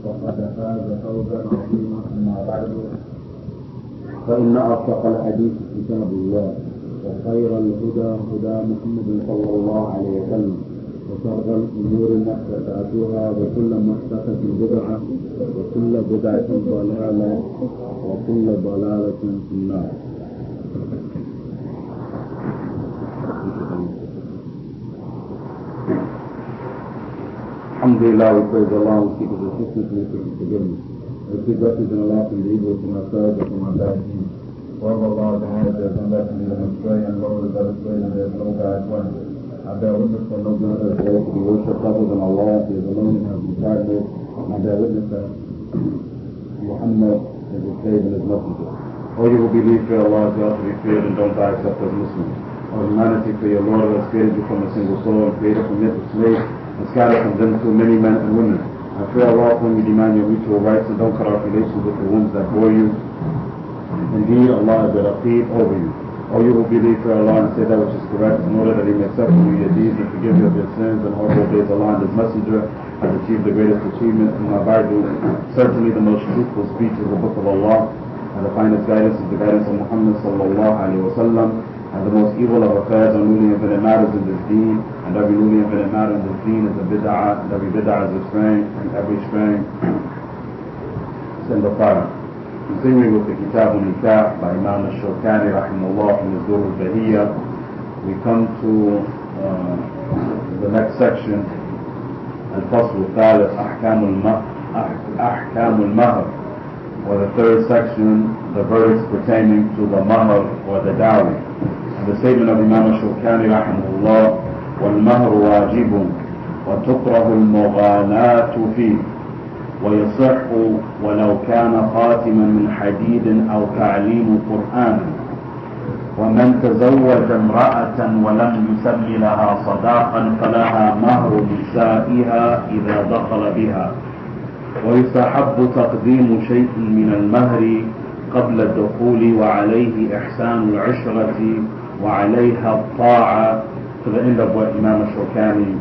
فقد فاز فوزا عظيما. أما بعد، فإن أصدق الحديث كتاب الله، وخير الهدى هدى محمد صلى الله عليه وسلم، وشر الأمور محدثاتها، وكل محدثة بدعة، وكل بدعة ضلالة، وكل ضلالة في النار. Alhamdulillah, we praise Allah, we seek His assistance, and we seek His forgiveness. We seek refuge in Allah from the evil, from ourselves, and from our bad deeds. Wherever Allah is ahead, there is no left and lead astray, and Lord is led astray, and there is no guide for him. I bear witness that no God is worthy to be worshipped other than Allah. He is alone and has been partnered. And I bear witness that Muhammad is His slave and His messenger. All you who believe, fear Allah, is also to be feared, and don't die except as Muslims. O humanity, for your Lord has created you from a single soul, and created from it a slave, and scattered from them to many men and women. I fear Allah when you demand your mutual rights, and don't cut off relations with the wombs that bore you. Indeed, Allah is the Raqib over you. All you who believe, fear Allah, and say that which is correct, in order that He may accept from you your deeds and forgive you of your sins, and all obeys Allah and His Messenger, has achieved the greatest achievement. And certainly the most truthful speech is the Book of Allah, and the finest guidance is the guidance of Muhammad sallallahu alaihi wasallam. And the most evil of affairs are newly infinite matters in this deen, and every newly infinite matter in this deen is a bid'ah, and every bid'ah is a strain, and every strain is in the fire. Continuing with the Kitab al-Nikah by Imam al-Shawkani rahimahullah from his Dowry al-Bahiyya, we come to the next section, Al-Fasl al-Thalith, Ahkam al-Mahr, or the third section, the verdicts pertaining to the Mahr or the Dowry. The statement of Imam al-Shawkani rahimahullah, وَالْمَهْرُ وَاجِبٌ وَتُكْرَهُ الْمُغَالَاةُ فِيهِ وَيَصِحُّ وَلَوْ كَانَ خَاتِمًا مِنْ حَدِيدٍ أَوْ تَعْلِيمُ قُرْآنٍ وَمَنْ تَزَوَّجَ امْرَأَةً وَلَمْ يُسَمِّ لَهَا صَدَاقًا فَلَهَا مَهْرُ نِسَائِهَا إِذَا دَخَلَ بِهَا ويستحب تقديم شيء من المهر قبل الدخول وعليه إحسان العشرة وعليها الطاعة, to the end of what Imam al-Shawkani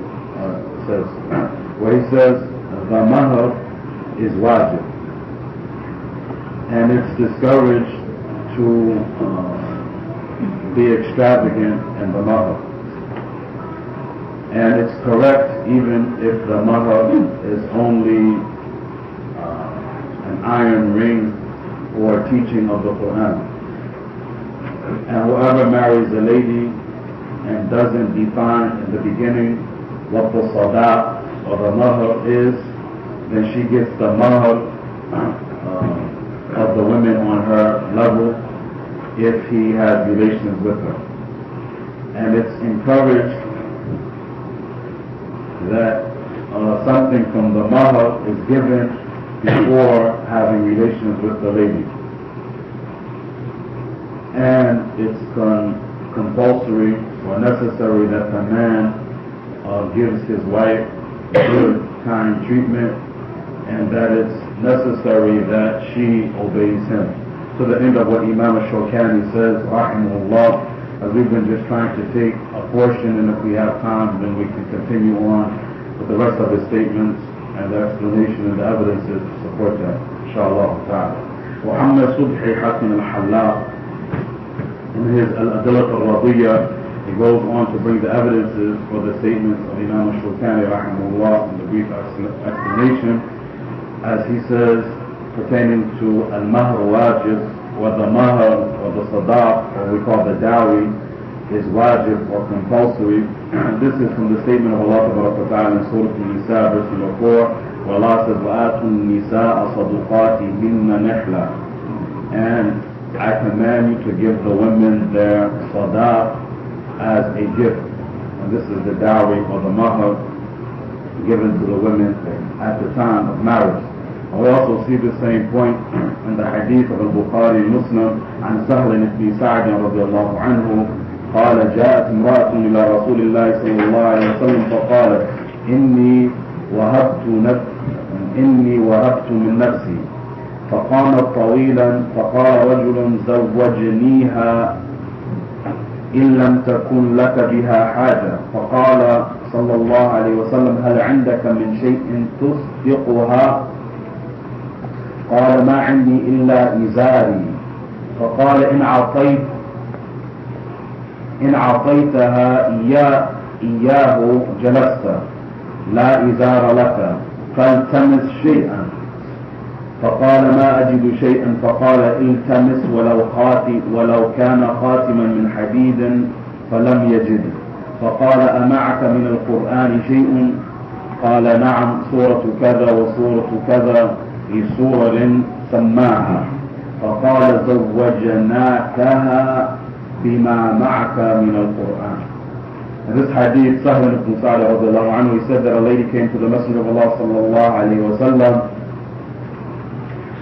says, where he says the mahr is wajib, and it's discouraged to be extravagant in the mahr, and it's correct even if the mahr is only an iron ring or teaching of the Qur'an. And whoever marries a lady and doesn't define in the beginning what the sadaq or the mahr is, then she gets the mahr of the women on her level if he has relations with her. And it's encouraged that something from the mahr is given before having relations with the lady. And it's compulsory or necessary that the man gives his wife good, kind treatment, and that it's necessary that she obeys him. To the end of what Imam al-Shawkani says, rahimahullah, as we've been just trying to take a portion, and if we have time, then we can continue on with the rest of his statements and the explanation and the evidences to support that, inshallah ta'ala. Muhammad Subhi Hakim al-Hallaq, in his Al-Adillat al-Radiyya, he goes on to bring the evidences for the statements of Imam al-Shawkani rahimahullah in the brief explanation, as he says, pertaining to al-Mahr wajib, or the Mahr, or the Sadaq, or we call the Dowry, is wajib or compulsory. This is from the statement of Allah Ta'ala in Surah Al-Nisa, verse number 4, where Allah says, وَآتُوا النِّسَاءَ صَدُقَاتِهِنَّ نِحْلًا, and I command you to give the women their sadaq as a gift. And this is the dowry or the mahr given to the women at the time of marriage. And we also see the same point in the hadith of Al-Bukhari and Muslim عن سهل بن سعد رضي الله عنه قال جاءت امرأة إلى رسول الله صلى الله عليه وسلم فقالت إني وهبت من نفسي فقامت طويلا فقال رجل زوجنيها إن لم تكن لك بها حاجة فقال صلى الله عليه وسلم هل عندك من شيء تصدقها قال ما عندي إلا إزاري. فقال إن عطيتها إياه جلست لا إزار لك فالتمس شيئا. فقال ما أجد شيئا. فقال التمس ولو كان خاتما من حديد فلم يجد. فقال أمعك من القرآن شيء؟ قال نعم، سورة كذا وسورة كذا في سورة سماها. فقال زوجناكها بما معك من القرآن. In this hadith, Sahl ibn Sa'd radiallahu anhu, he said that a lady came to the Messenger of Allah sallallahu alayhi wa sallam,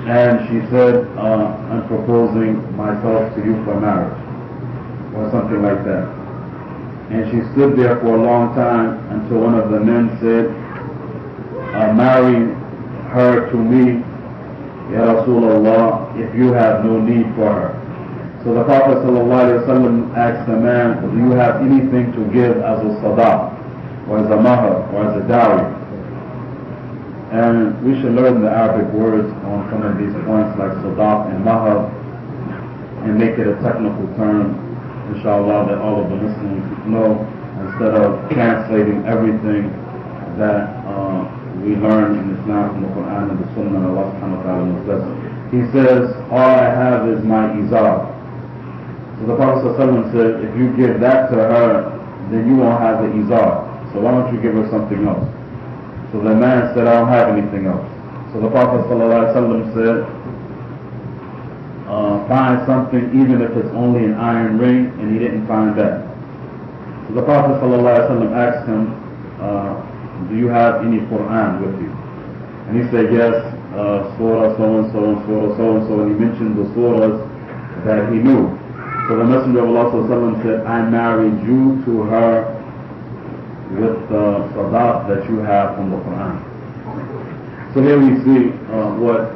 and she said, I'm proposing myself to you for marriage, or something like that. And she stood there for a long time until one of the men said, marry her to me, Ya Rasulullah, if you have no need for her. So the Prophet ﷺ asked the man, do you have anything to give as a sadaq, or as a mahr, or as a dowry? And we should learn the Arabic words on some of these points like sadaq and mahr, and make it a technical term, inshallah, that all of the Muslims know, instead of translating everything that we learn in Islam from the Qur'an and the Sunnah and Allah subhanahu wa ta'ala knows best. He says, all I have is my izar. So the Prophet ﷺ said, if you give that to her, then you won't have the izar. So why don't you give her something else? So the man said, I don't have anything else. So the Prophet ﷺ said, find something, even if it's only an iron ring, and he didn't find that. So the Prophet ﷺ asked him, do you have any Qur'an with you? And he said, yes, surah so-and-so and surah so-and-so, and he mentioned the surahs that he knew. So the Messenger of Allah ﷺ said, I married you to her with the sadaq that you have from the Qur'an. So here we see what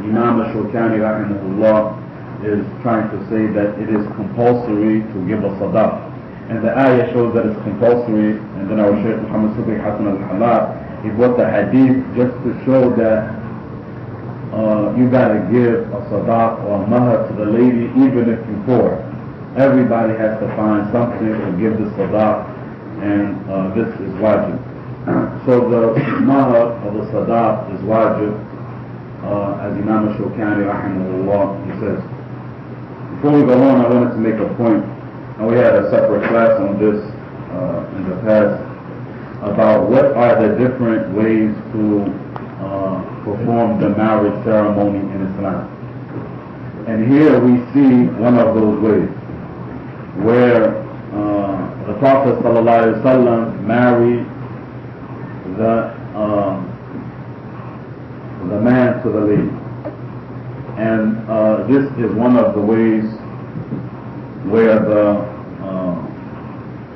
Imam al-Shawkani rahimahullah is trying to say, that it is compulsory to give a sadaq. And the ayah shows that it's compulsory, and then our Shaykh Muhammad Subhi Hassan al-Halab, he brought the hadith just to show that you gotta give a sadaq or a mahr to the lady even if you're poor. Everybody has to find something to give the sadaq, and this is wajib. So the mahr or the sadaq is wajib, as Imam al-Shawkani rahimahullah, he says. Before we go on, I wanted to make a point, and we had a separate class on this in the past, about what are the different ways to perform the marriage ceremony in Islam. And here we see one of those ways where the Prophet ﷺ married the man to the lady. And this is one of the ways where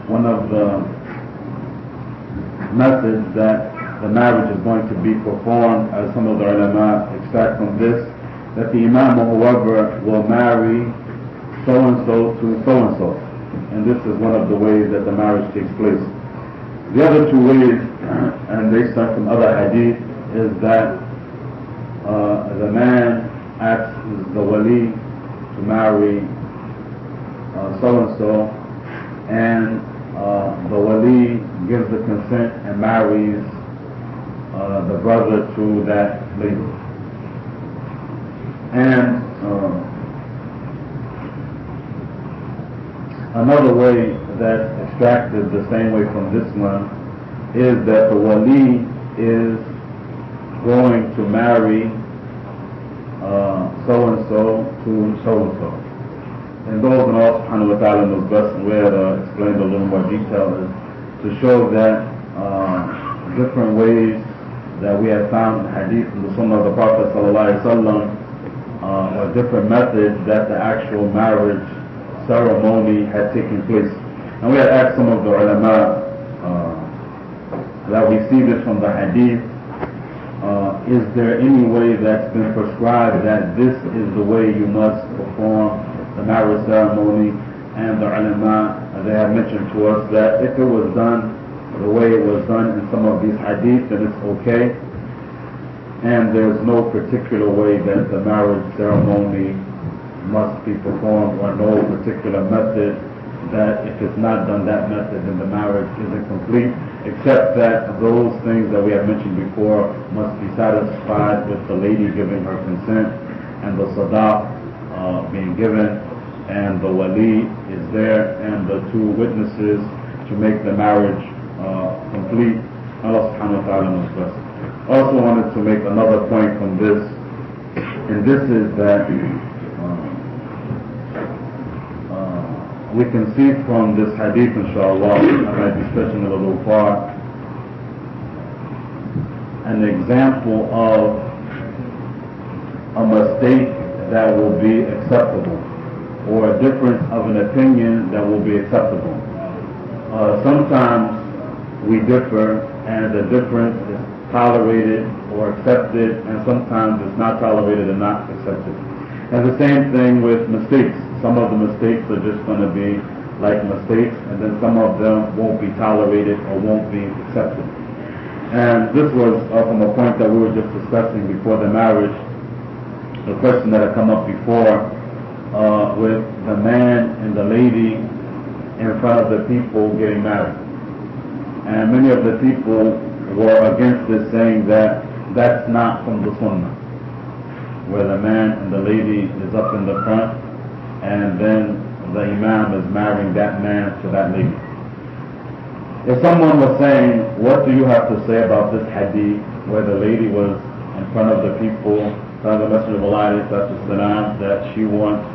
one of the methods that the marriage is going to be performed, as some of the ulama extract from this, that the imam or whoever will marry so-and-so to so-and-so. And this is one of the ways that the marriage takes place. The other two ways, and they start from other hadith, is that the man asks the wali to marry so-and-so, and the wali gives the consent and marries the brother to that lady. And another way that's extracted the same way from this one is that the wali is going to marry so-and-so to so-and-so. And those in Allah subhanahu wa ta'ala knows best, and we had explained a little more detail, is to show that different ways that we have found in hadith from the sunnah of the Prophet sallallahu alaihi wasallam, or different methods that the actual marriage ceremony had taken place. And we had asked some of the ulama that we see this from the hadith, is there any way that's been prescribed that this is the way you must perform the marriage ceremony? And the ulama, they have mentioned to us that if it was done the way it was done in some of these hadith, then it's okay. and there's no particular way that the marriage ceremony must be performed, or no particular method that if it's not done that method, then the marriage isn't complete, except that those things that we have mentioned before must be satisfied with the lady giving her consent, and the sadaq being given, and the wali is there, and the two witnesses to make the marriage complete. Allah subhanahu wa ta'ala knows best. Also wanted to make another point from this, and this is that we can see from this hadith, inshallah, I might be stretching it a little far, an example of a mistake that will be acceptable, or a difference of an opinion that will be acceptable. Sometimes we differ, and the difference is tolerated or accepted, and sometimes it's not tolerated and not accepted. And the same thing with mistakes. Some of the mistakes are just going to be like mistakes, and then some of them won't be tolerated or won't be accepted. And this was from a point that we were just discussing before the marriage, the question that had come up before with the man and the lady in front of the people getting married. And many of the people were against this, saying that that's not from the sunnah, where the man and the lady is up in the front, and then the imam is marrying that man to that lady. If someone was saying, what do you have to say about this hadith, where the lady was in front of the people, in front of the Messenger of Allah, that she wants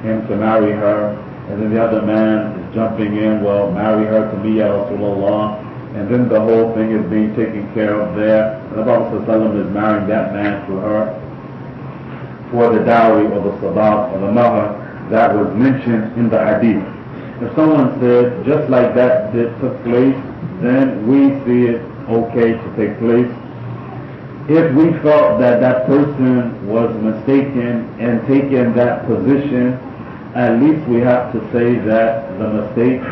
him to marry her, and then the other man is jumping in, well, marry her to me, ya Rasulullah, and then the whole thing is being taken care of there, and the Prophet ﷺ is marrying that man to her for the dowry or the sadaq or the mahr that was mentioned in the hadith. If someone said, just like that took place, then we see it okay to take place. If we felt that that person was mistaken and taking that position, at least we have to say that the mistake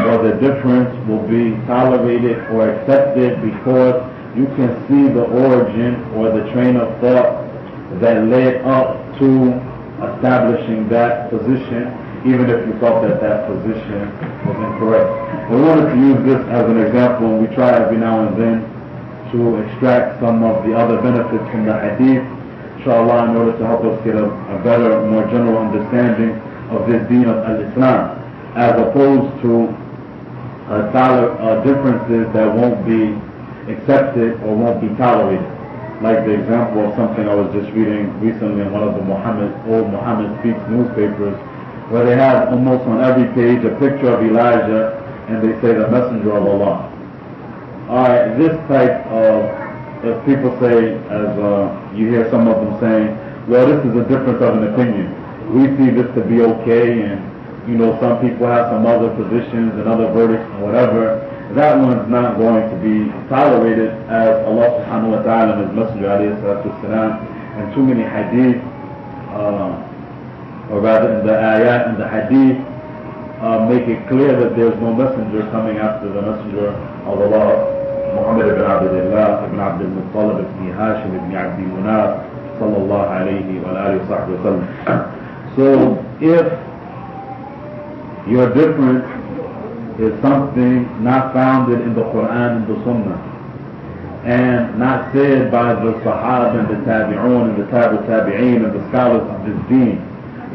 or the difference will be tolerated or accepted, because you can see the origin or the train of thought that led up to establishing that position, even if you felt that that position was incorrect. We wanted to use this as an example, and we try every now and then to extract some of the other benefits from the hadith, inshallah, in order to help us get a better, more general understanding of this deen of al-Islam, as opposed to differences that won't be accepted or won't be tolerated. Like the example of something I was just reading recently in one of the old Muhammad Speaks newspapers, where they have almost on every page a picture of Elijah, and they say the Messenger of Allah. Alright, this type of, if people say, as you hear some of them saying, well, this is a difference of an opinion. We see this to be okay, and some people have some other positions and other verdicts and whatever. That one's not going to be tolerated, as Allah subhanahu wa ta'ala and His Messenger alayhi salatu wasalam, and too many hadith, or rather in the ayat and the hadith, make it clear that there's no messenger coming after the Messenger of Allah, Muhammad ibn Abdullah ibn Abdul Muttalib ibn Hashim ibn Abdi Munaf sallallahu alayhi wa alihi wa sahbihi wa sallam. So if your difference is something not founded in the Qur'an and the Sunnah, and not said by the Sahaba and the Tabi'un and the Tabi'een and the scholars of this deen,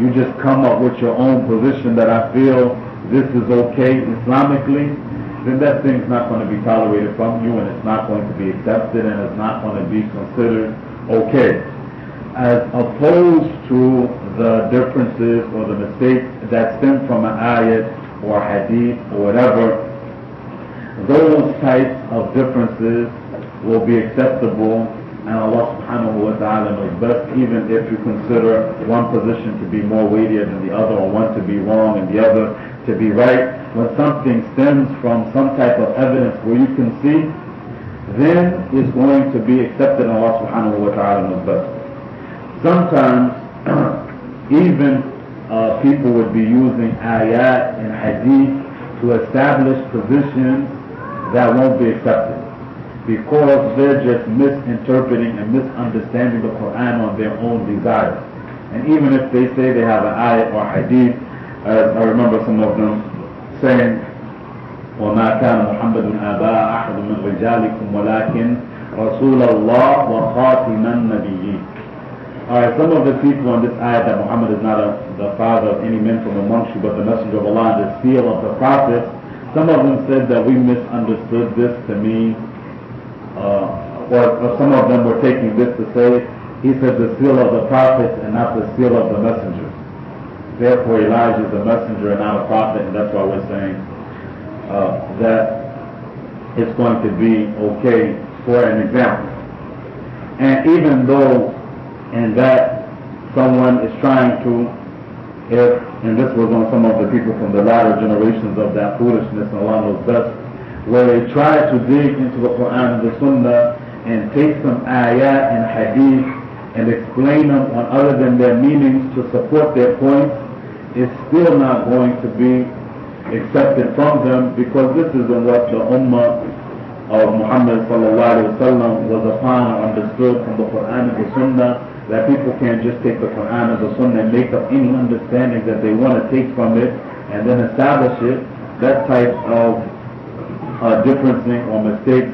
you just come up with your own position that I feel this is okay Islamically, then that thing's not going to be tolerated from you, and it's not going to be accepted, and it's not going to be considered okay. As opposed to the differences or the mistakes that stem from an ayat or hadith or whatever, those types of differences will be acceptable, and Allah subhanahu wa ta'ala knows best, even if you consider one position to be more weightier than the other, or one to be wrong and the other to be right. When something stems from some type of evidence where you can see, then it's going to be accepted, and Allah subhanahu wa ta'ala knows best. Sometimes even people would be using ayat and hadith to establish positions that won't be accepted. because they're just misinterpreting and misunderstanding the Qur'an on their own desires. And even if they say they have an ayat or hadith, I remember some of them saying, وَمَا كَانَ مُحَمَّدٌ آبَاءَ أَحَدٌ مِنْ رِجَالِكُمْ وَلَكِنْ رَسُولَ اللَّهِ وَخَاتِمَ النَّبِيِّينَ. Alright, some of the people on this ayat that Muhammad is not the father of any men from amongst you, but the messenger of Allah and the seal of the prophets, some of them said that we misunderstood this to mean, or some of them were taking this to say, he said the seal of the prophets and not the seal of the messengers. Therefore Elijah is a messenger and not a prophet, and that's why we're saying that it's going to be okay for an example. And even though in that someone is trying to, and this was on some of the people from the latter generations of that foolishness, and Allah knows best, where they try to dig into the Qur'an and the Sunnah and take some ayat and hadith and explain them on other than their meanings to support their points, is still not going to be accepted from them, because this isn't what the ummah of Muhammad sallallahu alaihi wasallam was upon or understood from the Qur'an and the Sunnah, that people can't just take the Qur'an and the Sunnah and make up any understanding that they want to take from it and then establish it. That type of differencing or mistakes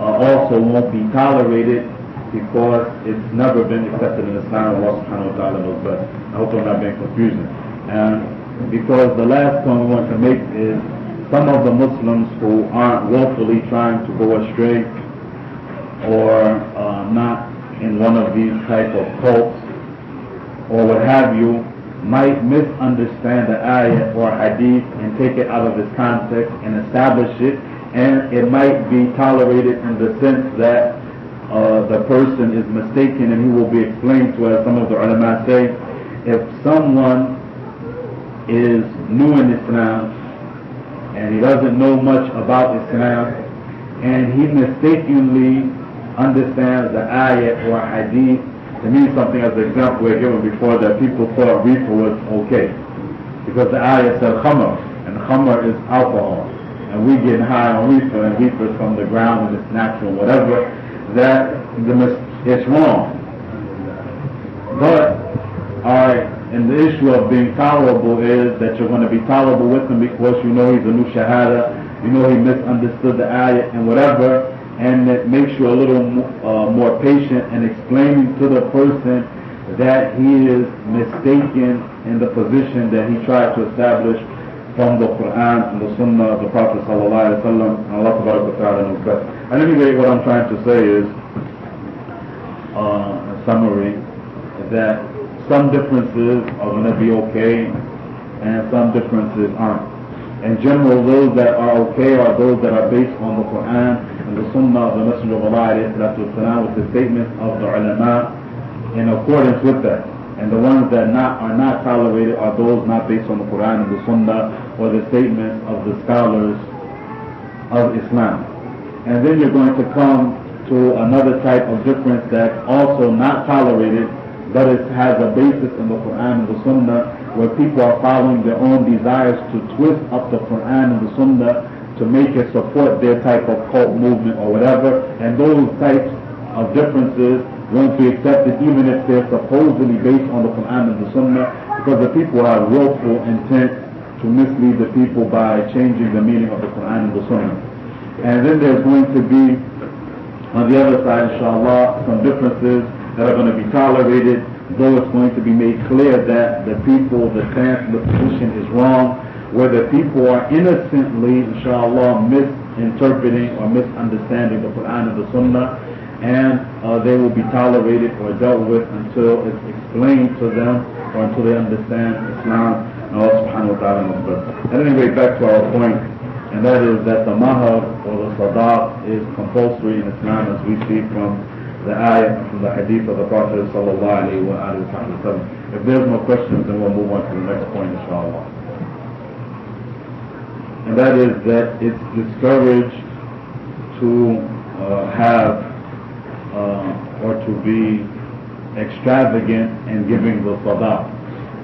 also won't be tolerated, because it's never been accepted in Islam. Allah subhanahu wa ta'ala knows best. I hope I'm not being confusing. And because the last point we want to make is some of the Muslims who aren't willfully trying to go astray or not in one of these type of cults or what have you, might misunderstand the ayah or hadith and take it out of its context and establish it, and it might be tolerated in the sense that the person is mistaken, and he will be explained to, as some of the ulama say, if someone is new in Islam and he doesn't know much about Islam and he mistakenly understands the ayat or hadith to mean something, as the example we given before, that people thought reefer was okay because the ayat said khamr, and khamr is alcohol, and we get high on reefer, and reefer is from the ground and it's natural, whatever, that it's wrong. But and the issue of being tolerable is that you're going to be tolerable with him because you know he's a new shahada, you know he misunderstood the ayat and whatever, and it makes you a little more patient in explaining to the person that he is mistaken in the position that he tried to establish from the Qur'an and the Sunnah of the Prophet sallallahu alaihi wasallam, and Allah tabaraka wa ta'ala knows best. At any rate, what I'm trying to say is, in summary, that some differences are going to be okay and some differences aren't. In general, those that are okay are those that are based on the Qur'an and the Sunnah of the Messenger of Allah with the statements of the ulama in accordance with that. And the ones that are not tolerated are those not based on the Qur'an and the Sunnah or the statements of the scholars of Islam. And then you're going to come to another type of difference that's also not tolerated, but it has a basis in the Qur'an and the Sunnah, where people are following their own desires to twist up the Qur'an and the Sunnah to make it support their type of cult movement or whatever. And those types of differences won't be accepted even if they're supposedly based on the Qur'an and the Sunnah, because the people have willful intent to mislead the people by changing the meaning of the Qur'an and the Sunnah. And then there's going to be, on the other side, inshallah, some differences that are going to be tolerated, though it's going to be made clear that the people, the stance, the position is wrong, where the people are innocently, inshallah, misinterpreting or misunderstanding the Qur'an and the Sunnah, and they will be tolerated or dealt with until it's explained to them or until they understand Islam and Allah subhanahu wa ta'ala knows best. At any rate, back to our point, and that is that the Mahr or the sadaq is compulsory in Islam, as we see from the ayah and from the hadith of the Prophet sallallahu alaihi wasallam. If there's no questions, then we'll move on to the next point, inshallah. And that is that it's discouraged to have or to be extravagant in giving the sadaq.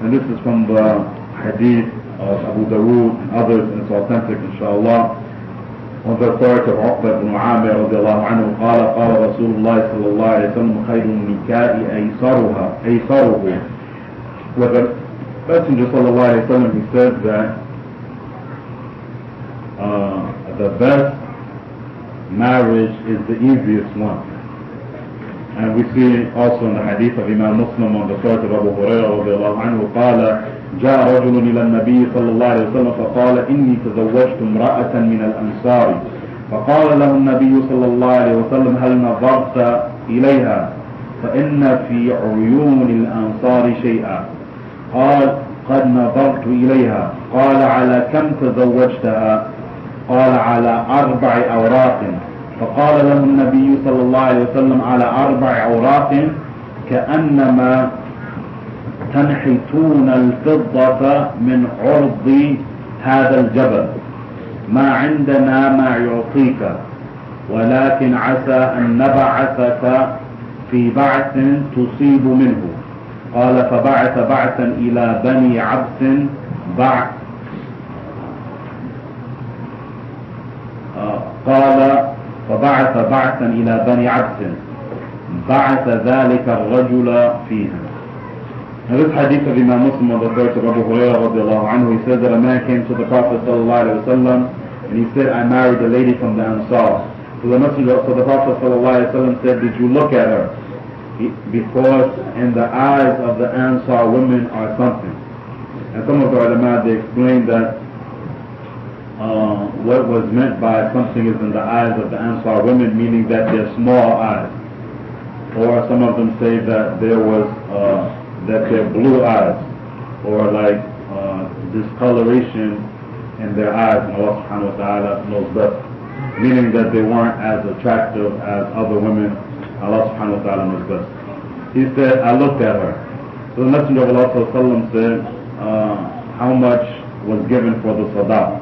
And this is from the hadith of Abu Dawood and others, and it's authentic, inshallah, On the authority of Uqba ibn Amir radiallahu anhu, قال رسول الله صلى الله عليه وسلم خير النكاء أيسره. With the Messenger sallallahu alayhi wa sallam, he said that the best marriage is the easiest one. And we see also in the hadith of Imam Muslim on the authority of Abu Hurairah radiallahu anhu, قال جاء رجل إلى النبي صلى الله عليه وسلم فقال إني تزوجت امرأة من الأنصار فقال له النبي صلى الله عليه وسلم هل نظرت إليها فإن في عيون الأنصار شيئا قال قد نظرت إليها قال على كم تزوجتها قال على 4 أوراق فقال له النبي صلى الله عليه وسلم على 4 أوراق كأنما تنحتون الفضة من عرض هذا الجبل ما عندنا ما يعطيك ولكن عسى أن نبعثك في بعث تصيب منه قال فبعث بعثا إلى بني عبس قال فبعث بعثا إلى بني عبس بعث ذلك الرجل فيها. Now this hadith of Imam Muslim on the authority of Abu Hurairah radiallahu anhu, he says that a man came to the Prophet sallallahu alayhi wa sallam and he said, I married a lady from the Ansar. So the Prophet sallallahu alayhi wa sallam said, did you look at her? Because in the eyes of the Ansar women are something. And some of the ulama, they explained that what was meant by something is in the eyes of the Ansar women, meaning that they're small eyes. Or some of them say that that they're blue eyes, or like discoloration in their eyes, and Allah subhanahu wa ta'ala knows best. Meaning that they weren't as attractive as other women. Allah subhanahu wa ta'ala knows best. He said, I looked at her. So the Messenger of Allah sallallahu alayhi wa sallam said, how much was given for the sadaq?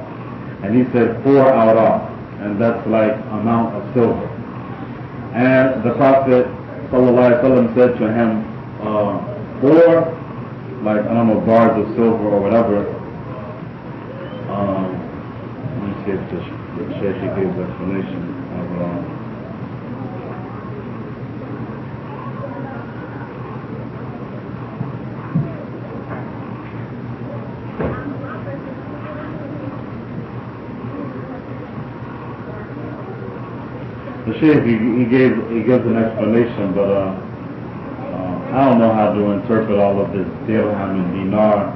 And he said 4 awraq, and that's like amount of silver. And the Prophet sallallahu alayhi wa sallam said to him, 4, like, I don't know, bars of silver or whatever. Let me see if the Shaykh gives explanation of the Shaykh, he gives an explanation, but I don't know how to interpret all of this dirham and dinar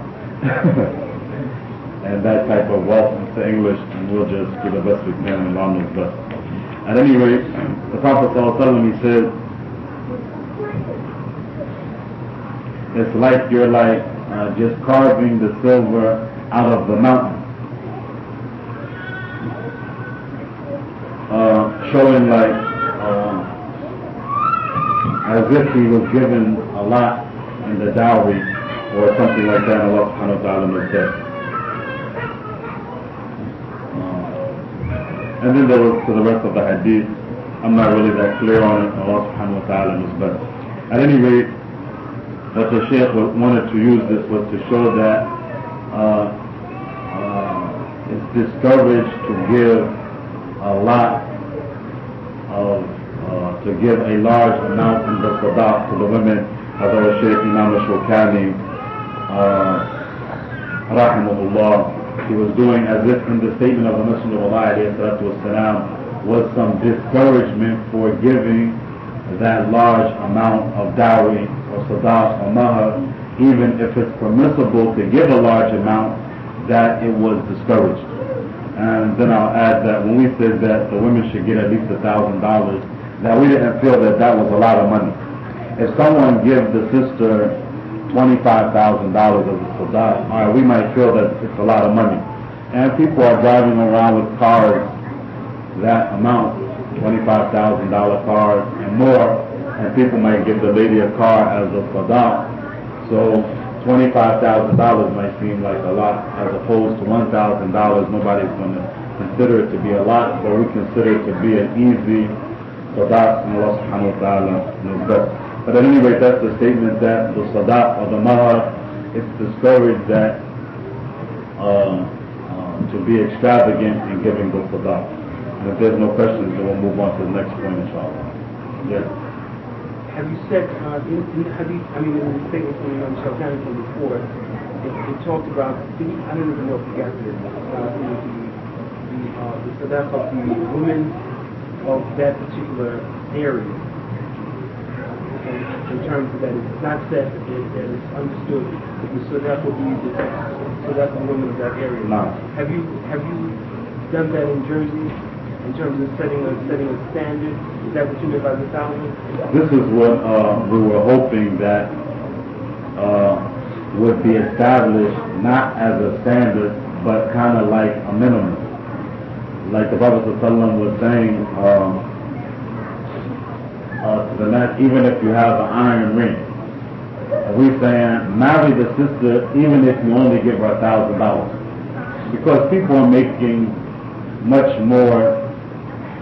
and that type of wealth into English, and we'll just do the best we can and Allah knows best. At any rate, the Prophet ﷺ, he said, it's like you're like just carving the silver out of the mountain. Showing like as if he was given a lot in the dowry or something like that. Allah subhanahu wa ta'ala knows best. And then there was to the rest of the hadith. I'm not really that clear on it. Allah subhanahu wa ta'ala knows best. At any rate, what the Shaykh wanted to use this was to show that it's discouraged to give a lot of to give a large amount in the sadaq to the women, as our Shaykh Imam al-Shawkani rahimahullah, he was doing as if in the statement of the Messenger of Allah alayhi salatu wasalam was some discouragement for giving that large amount of dowry or sadaq or mahr, even if it's permissible to give a large amount, that it was discouraged. And then I'll add that when we said that the women should get at least $1,000, that we didn't feel that that was a lot of money. If someone gives the sister $25,000 as a sadaq, all right, we might feel that it's a lot of money. And people are driving around with cars that amount, $25,000 cars and more, and people might give the lady a car as a sadaq. So $25,000 might seem like a lot, as opposed to $1,000. Nobody's going to consider it to be a lot, but we consider it to be an easy sadaq, and Allah subhanahu wa ta'ala knows best. But at any rate, that's the statement that the sadaq or the mahr, it's discouraged that to be extravagant in giving the sadaq. And if there's no questions, then we'll move on to the next point, inshallah. Yes. Have you said, in the hadith, in the statement from Imam Shawkani from before, it talked about, I don't even know if you got this, the sadaq of the women of that particular area. In terms of that, it's not said that it's understood that the sadaq will be the sadaq of the women of that area. No. Have you done that in Jersey? In terms of setting a standard, is that what you meant by the 1,000? This is what we were hoping that would be established not as a standard, but kind of like a minimum. Like the Prophet ﷺ was saying to the net, even if you have an iron ring, we're saying marry the sister even if you only give her $1,000, because people are making much more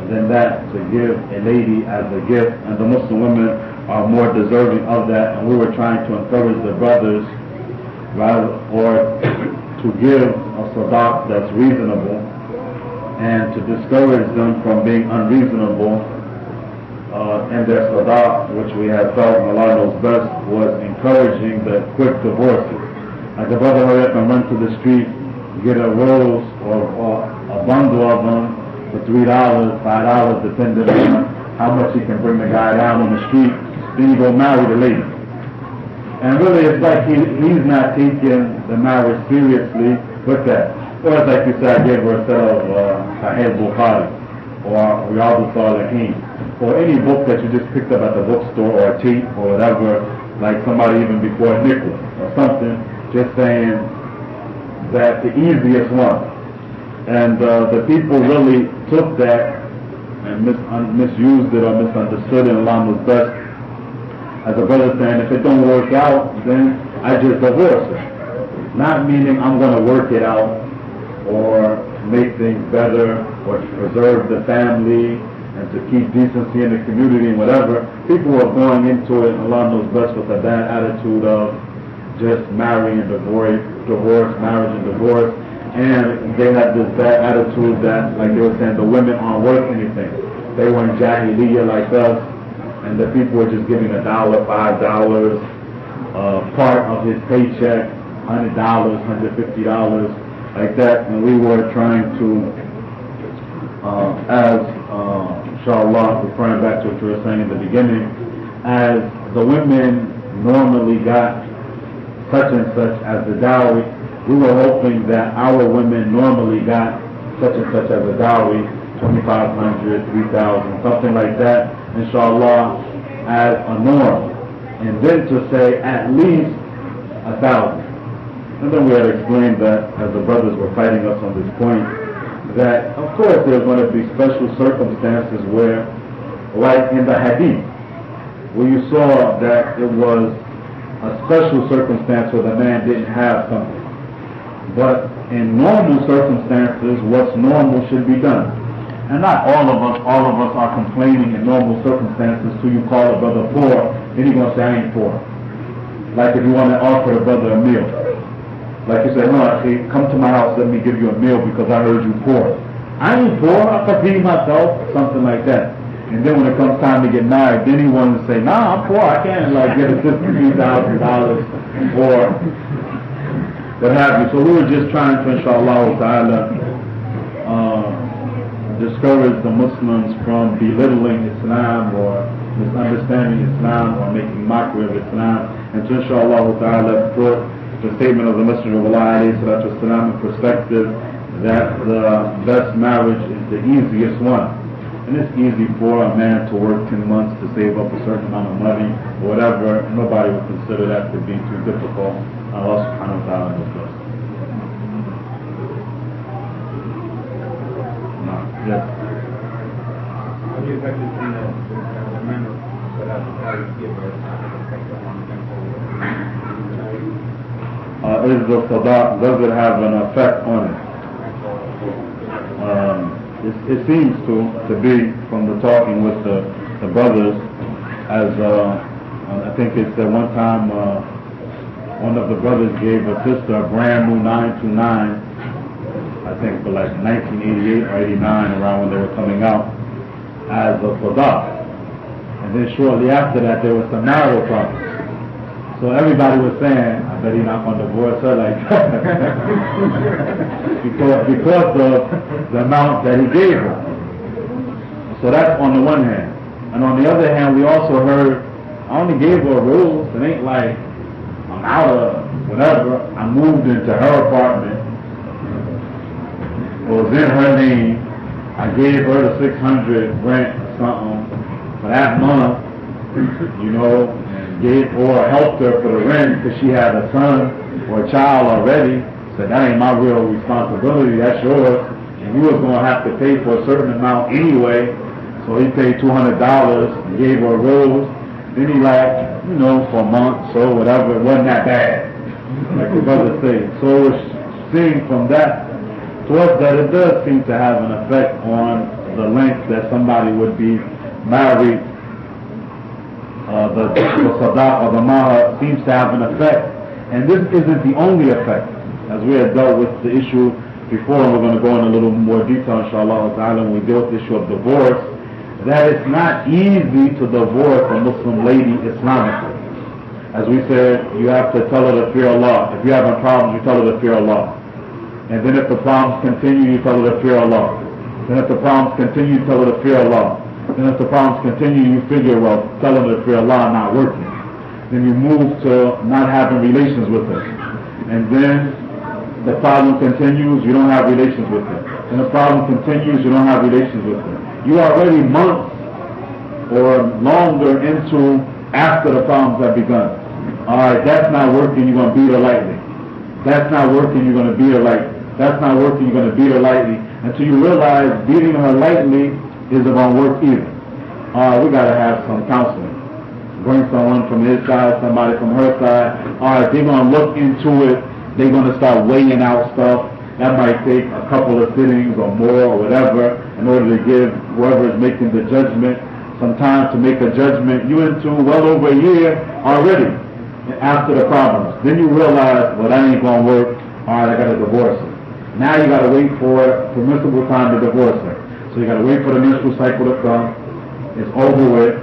than that to give a lady as a gift, and the Muslim women are more deserving of that, and we were trying to encourage the brothers to give a sadaq that's reasonable, and to discourage them from being unreasonable in their sadaq, which we had felt, and Allah knows best, was encouraging the quick divorces. Like the brother hurry up and run to the street, get a rose or a bundle of them for $3, $5, depending on how much he can bring the guy down on the street. Then you go marry the lady. And really it's like he's not taking the marriage seriously with that. Or it's like you said, I gave her a set of Sahih Bukhari or Riyadh al-Salihin, or any book that you just picked up at the bookstore, or a tape or whatever, like somebody even before a nickel or something, just saying that the easiest one. And the people really took that and misused it or misunderstood it. Allah knows best. As a brother saying, if it don't work out, then I just divorce it. Not meaning I'm going to work it out or make things better or to preserve the family and to keep decency in the community and whatever. People are going into it, Allah knows best, with a bad attitude of just marrying and divorce, marriage and divorce. And they had this bad attitude that, like they were saying, the women aren't worth anything. They were in Jahiliyyah like us, and the people were just giving $1, $5, part of his paycheck, $100, $150, like that. And we were trying to, inshallah, referring back to what you were saying in the beginning, as the women normally got such and such as the dowry, we were hoping that our women normally got such and such as a dowry, 2,500, 3,000, something like that, inshallah, as a norm. And then to say at least 1,000. And then we had explained that, as the brothers were fighting us on this point, that of course there's going to be special circumstances where, like in the hadith, where you saw that it was a special circumstance where the man didn't have something. But in normal circumstances, what's normal should be done. And not all of us are complaining in normal circumstances till you call a brother poor, then you're going to say, I ain't poor. Like if you want to offer a brother a meal. Like you say, no, actually, come to my house, let me give you a meal because I heard you poor. I ain't poor, I can feed myself, something like that. And then when it comes time to get married, then he wants to say, nah, I'm poor, I can't get a $50,000 or what have you. So we were just trying to, inshallah ta'ala, discourage the Muslims from belittling Islam or misunderstanding Islam or making mockery of Islam, and to, inshallah ta'ala, put the statement of the Messenger of Allah alayhi salatu wasalam in perspective, that the best marriage is the easiest one. And it's easy for a man to work 10 months to save up a certain amount of money or whatever. Nobody would consider that to be too difficult. Allah subhanahu wa ta'ala knows best. No. Yes. How do you expect to see the men that have to carry givers affect on them? Is the sadaq, does it have an effect on it? It seems to be, from the talking with the brothers, as I think it's that one time one of the brothers gave a sister a brand new 929, I I think for like 1988 or 89, around when they were coming out, as a sadaq. And then shortly after that, there was some marital problems. So everybody was saying, I bet he's not going to divorce her like that. because of the amount that he gave her. So that's on the one hand. And on the other hand, we also heard, I only gave her a rose. It ain't like I'm out of whatever. I moved into her apartment. It was in her name. I gave her the 600 rent or something for that month, you know, and gave or helped her for the rent because she had a son or a child already. Said that ain't my real responsibility. That's yours. And you was going to have to pay for a certain amount anyway. So he paid $200 and gave her a rose. Then he like, you know, for a month, so whatever, it wasn't that bad. Like the brother said. So it's seeing from that to us that it does seem to have an effect on the length that somebody would be married. The sadaq or the mahr seems to have an effect. And this isn't the only effect. As we had dealt with the issue before, and we're going to go in a little more detail, inshallah ta'ala, when we deal with the issue of divorce, that it's not easy to divorce a Muslim lady Islamically. As we said, you have to tell her to fear Allah. If you're having problems, you tell her to fear Allah. And then if the problems continue, you tell her to fear Allah. Then if the problems continue, you tell her to fear Allah. Then if the problems continue, you figure, well, tell her to fear Allah not working. Then you move to not having relations with her. And then the problem continues, you don't have relations with her. And the problem continues, you don't have relations with her. You are already months or longer into after the problems have begun. Alright, that's not working, you're going to beat her lightly. That's not working, you're going to beat her lightly. That's not working, you're going to beat her lightly. Until you realize beating her lightly isn't going to work either. We got to have some counseling. Bring someone from his side, somebody from her side. Alright, they're going to look into it. They're going to start weighing out stuff. That might take a couple of sittings or more or whatever in order to give whoever is making the judgment some time to make a judgment. You're into well over a year already after the problems. Then you realize, well, that ain't going to work. All right, I got to divorce her. Now you got to wait for permissible time to divorce her. So you got to wait for the menstrual cycle to come. It's over with.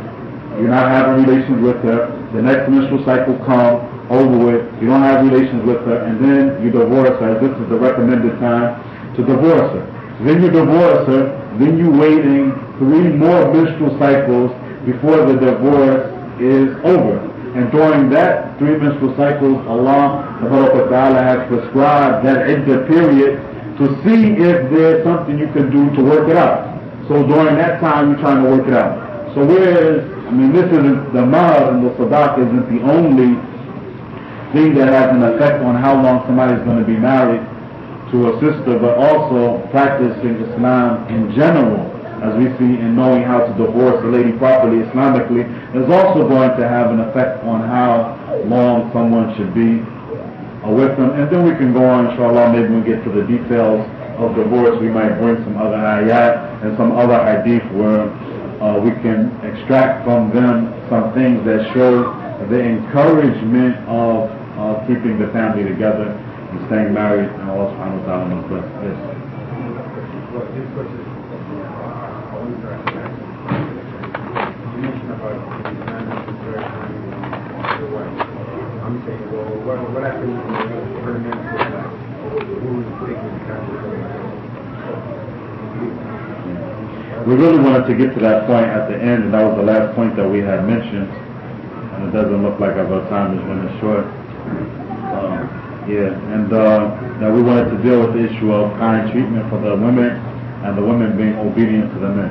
You're not having relations with her. The next menstrual cycle comes. Over with, you don't have relations with her, and then you divorce her. This is the recommended time to divorce her. Then you divorce her, then you waiting 3 more menstrual cycles before the divorce is over. And during that 3 menstrual cycles, Allah Ta'ala has prescribed that iddah period to see if there's something you can do to work it out. So during that time, you're trying to work it out. So whereas, this isn't, the mahr and the sadaq isn't the only thing that has an effect on how long somebody's going to be married to a sister, but also practicing Islam in general, as we see in knowing how to divorce a lady properly Islamically, is also going to have an effect on how long someone should be with them. And then we can go on, inshallah, maybe when we get to the details of divorce, we might bring some other ayat and some other hadith where we can extract from them some things that show the encouragement of keeping the family together and staying married, and Allah subhanahu wa ta'ala knows best. Yes. Well, this question, I wanted to ask that. You mentioned about the man who's very kind to your wife. I'm saying, well, what happens when a man goes back? Who's taking the time to go back? We really wanted to get to that point at the end, and that was the last point that we had mentioned. And it doesn't look like our time is running short. That we wanted to deal with the issue of kind treatment for the women and the women being obedient to the men.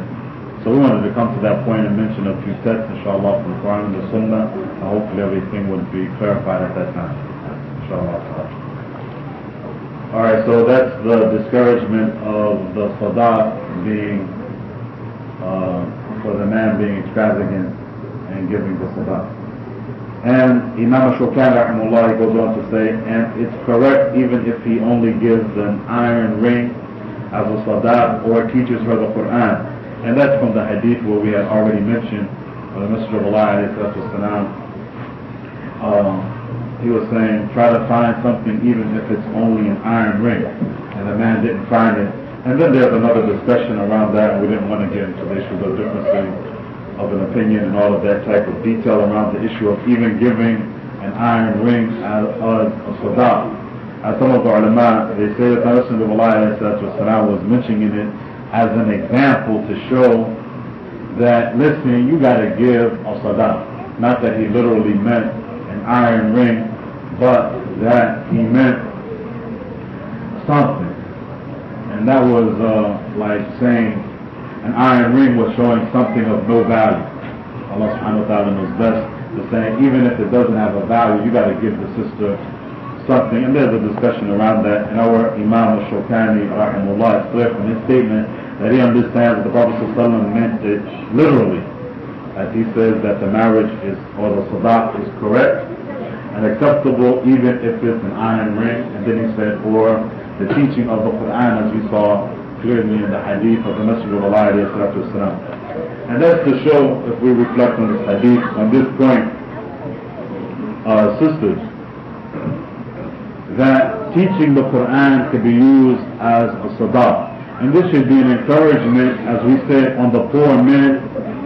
So we wanted to come to that point and mention a few texts, inshallah, from the Qur'an and the Sunnah, and hopefully everything would be clarified at that time, inshallah. Alright, so that's the discouragement of the sadaq being, for the man being extravagant and giving the sadaq. And Imam Shawkani rahimahullah goes on to say, and it's correct even if he only gives an iron ring as a sadaq or teaches her the Qur'an. And that's from the hadith where we had already mentioned, where the Messenger of Allah he was saying, try to find something even if it's only an iron ring. and the man didn't find it. And then there's another discussion around that, and we didn't want to get into the issues of differences of an opinion and all of that type of detail around the issue of even giving an iron ring as a sadaq. As some of the ulama, they say that the Messenger of Allah was mentioning it as an example to show that, listen, you got to give a sadaq. Not that he literally meant an iron ring, but that he meant something. And that was like saying an iron ring was showing something of no value. Allah subhanahu wa ta'ala knows best to say, even if it doesn't have a value, you got to give the sister something. And there's a discussion around that. And our Imam al-Shawkani, rahimahullah, is clear from his statement that he understands that the Prophet ﷺ meant it literally. As he says that the marriage is, or the sadaq is correct and acceptable even if it's an iron ring. And then he said, or the teaching of the Qur'an, as we saw clearly in the hadith of the Messenger of Allah. And that's to show, if we reflect on this hadith, on this point, sisters, that teaching the Qur'an could be used as a sadaq. And this should be an encouragement, as we said, on the poor men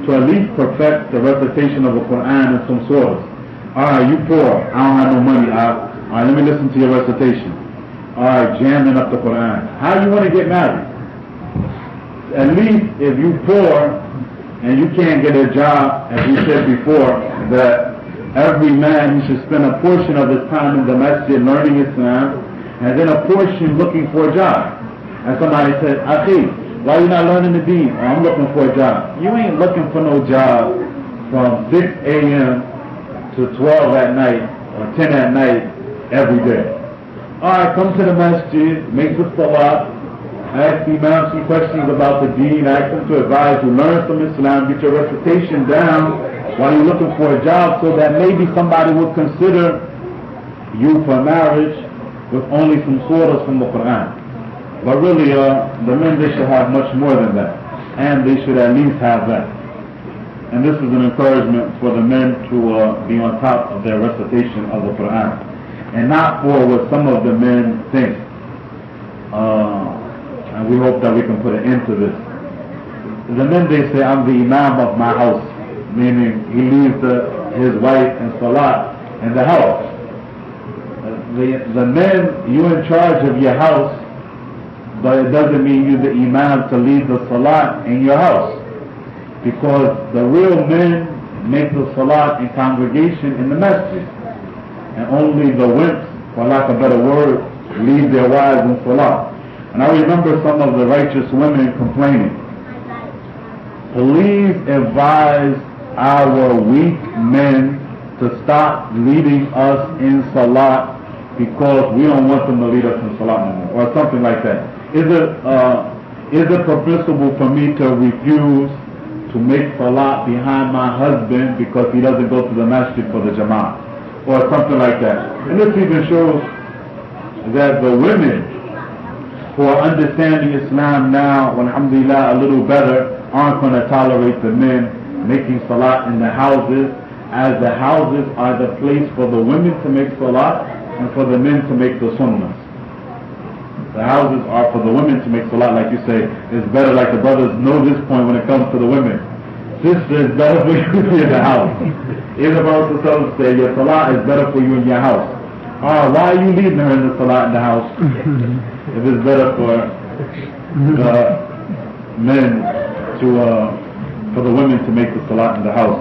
to at least perfect the recitation of the Qur'an in some surahs. Alright, you poor, I don't have no money. Alright, let me listen to your recitation. Alright, jamming up the Qur'an. How do you want to get married? At least if you poor and you can't get a job, as we said before, that every man should spend a portion of his time in the masjid learning Islam, and then a portion looking for a job. And somebody said, Akhi, why are you not learning the deen? Oh, I'm looking for a job. You ain't looking for no job from 6 a.m. to 12 at night or 10 at night every day. Alright, come to the masjid, make the salah, ask the imam some questions about the deen, ask him to advise you, learn some Islam, get your recitation down while you're looking for a job, so that maybe somebody would consider you for marriage with only some surahs from the Qur'an. But really, the men, they should have much more than that, and they should at least have that. And this is an encouragement for the men to be on top of their recitation of the Qur'an, and not for what some of the men think. And we hope that we can put an end to this. The men, they say, I'm the imam of my house, meaning he leaves his wife in salat in the house. The men, you're in charge of your house, but it doesn't mean you're the imam to lead the salat in your house. Because the real men make the salat in congregation in the masjid. And only the wimps, for lack of a better word, lead their wives in salat. And I remember some of the righteous women complaining, please advise our weak men to stop leading us in salat because we don't want them to lead us in salat no more, or something like that. Is it permissible for me to refuse to make salat behind my husband because he doesn't go to the masjid for the jama'ah, or something like that? And this even shows that the women who are understanding Islam now, alhamdulillah, a little better, aren't going to tolerate the men making salat in the houses, as the houses are the place for the women to make salat and for the men to make the sunnahs. The houses are for the women to make salat, like you say. It's better, like the brothers know this point when it comes to the women. Sister, it's better for you to be in the house. Even the Prophet said, your salat is better for you in your house. Why are you leading her in the salat in the house? If it's better for the men to, for the women to make the salat in the house.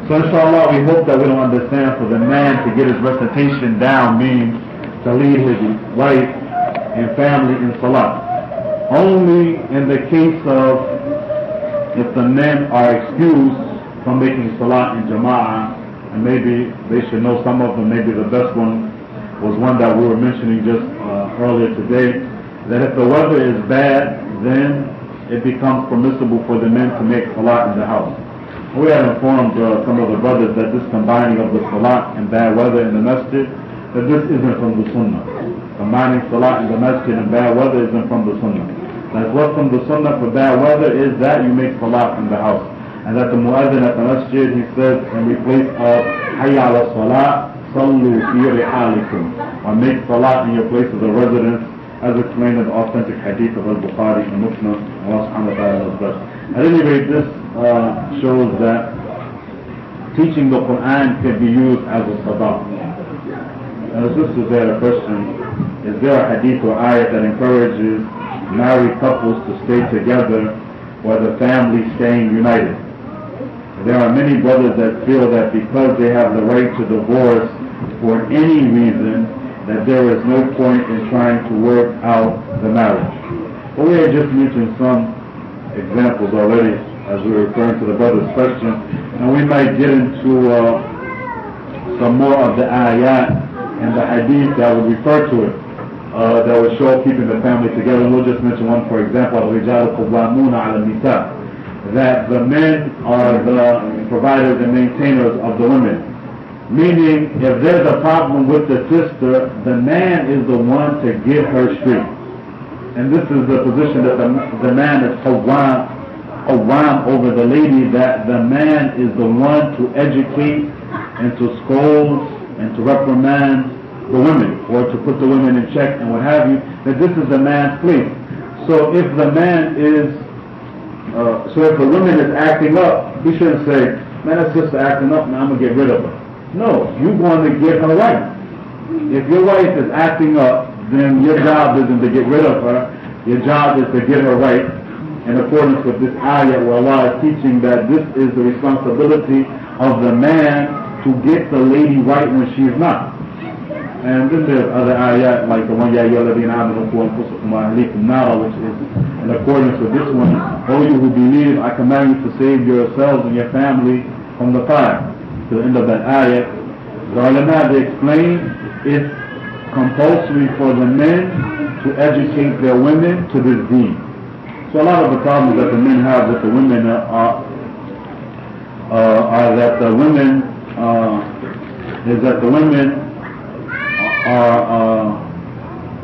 So inshallah, we hope that we don't understand for the man to get his recitation down means to lead his wife and family in salat. Only in the case of if the men are excused from making salat in jama'ah, and maybe they should know some of them, maybe the best one was one that we were mentioning just earlier today, that if the weather is bad, then it becomes permissible for the men to make salat in the house. We had informed some of the brothers that this combining of the salat and bad weather in the masjid, that this isn't from the sunnah. Combining salat in the masjid and bad weather isn't from the sunnah. That's what's from the sunnah for bad weather is that you make salat in the house. And that the muazzin at the masjid, he says, in replace of hayya ala salat, sallu fi rihalikum, or make salat in your places of residence, as explained in the authentic hadith of Al-Bukhari and Muslim. Allah subhanahu wa ta'ala knows best. At any rate, this shows that teaching the Qur'an can be used as a sadaq. And the sister had a question: is there a hadith or ayat that encourages married couples to stay together while the family staying united? There are many brothers that feel that because they have the right to divorce for any reason, that there is no point in trying to work out the marriage. Well, we had just mentioned some examples already as we were referring to the brother's question, and we might get into some more of the ayat and the hadith that would refer to it, that would show keeping the family together. And we'll just mention one, for example, الرجال قوامون على النساء, that the men are the providers and maintainers of the women. Meaning, if there's a problem with the sister, the man is the one to get her straight. And this is the position that the man is qawwam over the lady, that the man is the one to educate and to scold and to reprimand the women, or to put the women in check and what have you, that this is the man's place. So if the man is, if the woman is acting up, he shouldn't say, man, that sister acting up, now I'm going to get rid of her. No, you're going to get her right. If your wife is acting up, then your job isn't to get rid of her. Your job is to get her right, in accordance with this ayah where Allah is teaching that this is the responsibility of the man to get the lady right when she's not. And then there's other ayat like the one Ya ayyuhalladhina amanu qu anfusakum wa ahlikum nara, which is in accordance with this one. O you who believe, I command you to save yourselves and your family from the fire. To the end of that ayat, the ulama, they explain it's compulsory for the men to educate their women to this deen. So a lot of the problems that the men have with the women are that the women are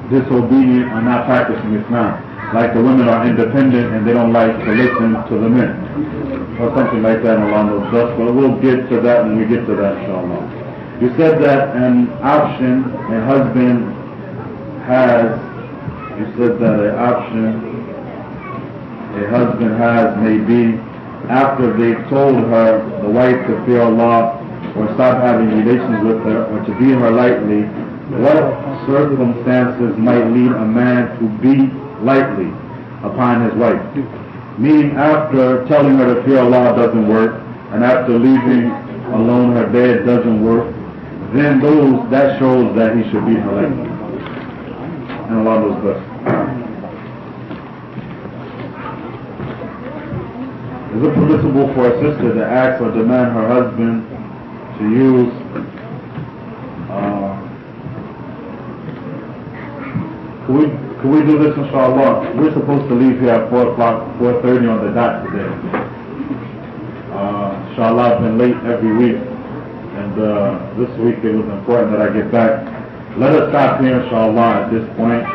disobedient or not practicing Islam. Like the women are independent and they don't like to listen to the men, or something like that along those lines. But we'll get to that when we get to that, inshallah. You said that an option a husband has may be after they've told her, the wife, to fear Allah or stop having relations with her or to beat her lightly. What circumstances might lead a man to beat lightly upon his wife? Meaning, after telling her to fear Allah doesn't work, and after leaving alone her bed doesn't work, then that shows that he should beat her lightly. And Allah knows best. Is it permissible for a sister to ask or demand her husband to use Can we do this, inshallah? We're supposed to leave here at 4:30 on the dot today. Inshallah, I've been late every week, and this week it was important that I get back. Let us stop here, inshallah, at this point,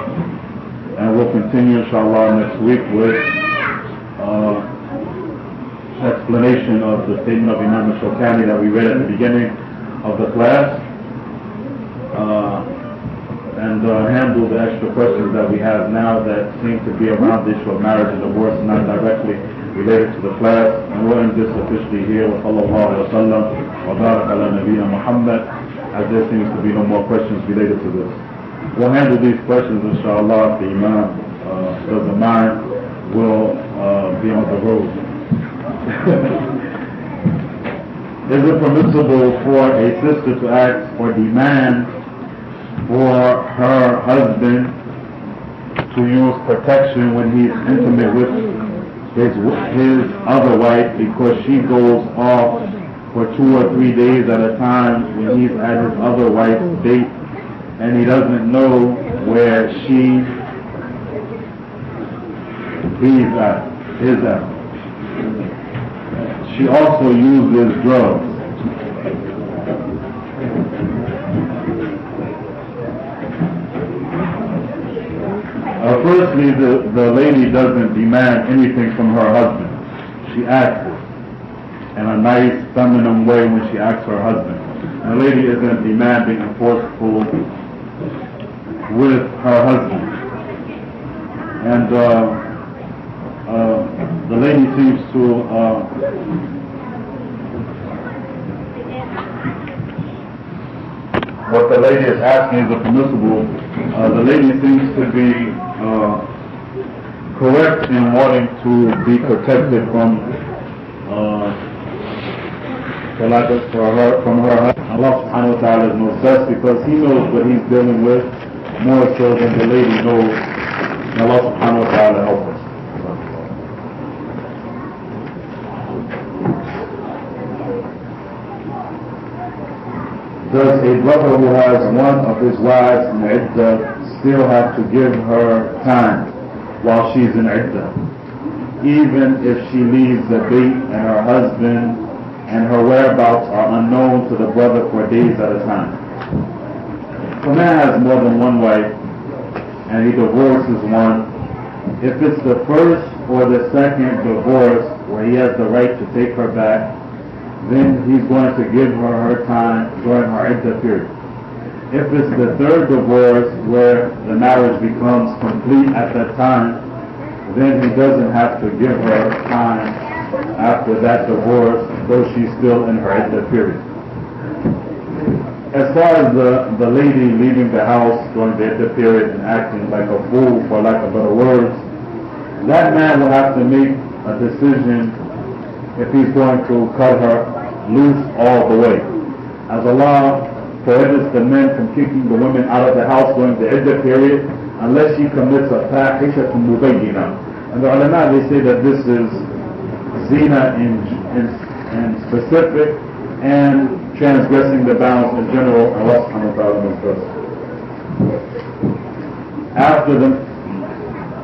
and we'll continue, inshallah, next week with explanation of the statement of Imam al-Shawkani that we read at the beginning of the class. And handle the extra questions that we have now that seem to be around the issue of marriage and divorce, not directly related to the class. And we'll end this officially here with sallallahu alayhi wa sallam wa barak ala nabiyyina Muhammad, as there seems to be no more questions related to this. We'll handle these questions, inshallah, if the Imam doesn't mind. We'll be on the road. Is it permissible for a sister to ask or demand for her husband to use protection when he's intimate with his other wife, because she goes off for 2 or 3 days at a time when he's at his other wife's date and he doesn't know where she is at. She also uses drugs. Firstly, the lady doesn't demand anything from her husband. She asks it in a nice, feminine way when she asks her husband. And the lady isn't demanding and forceful with her husband. And the lady seems to what the lady is asking is permissible. The lady seems to be correct in wanting to be protected from from her husband. Allah subhanahu wa ta'ala knows best because He knows what He's dealing with more so than the lady knows. And Allah subhanahu wa ta'ala help us. Does a brother who has one of his wives in iddah still have to give her time while she's in iddah, even if she leaves the bait and her husband and her whereabouts are unknown to the brother for days at a time? If a man has more than one wife and he divorces one, if it's the first or the second divorce where he has the right to take her back, then he's going to give her time during her iddah period. If it's the third divorce where the marriage becomes complete at that time, then he doesn't have to give her time after that divorce, though she's still in her iddah period. As far as the lady leaving the house during the iddah period and acting like a fool, for lack of better words, that man will have to make a decision if he's going to cut her loose all the way. As Allah prohibits the men from kicking the women out of the house during the iddah period unless she commits a fahishatun mubayyina. And the ulama, they say that this is zina in specific and transgressing the bounds in general. Allah subhanahu wa ta'ala knows best. After them,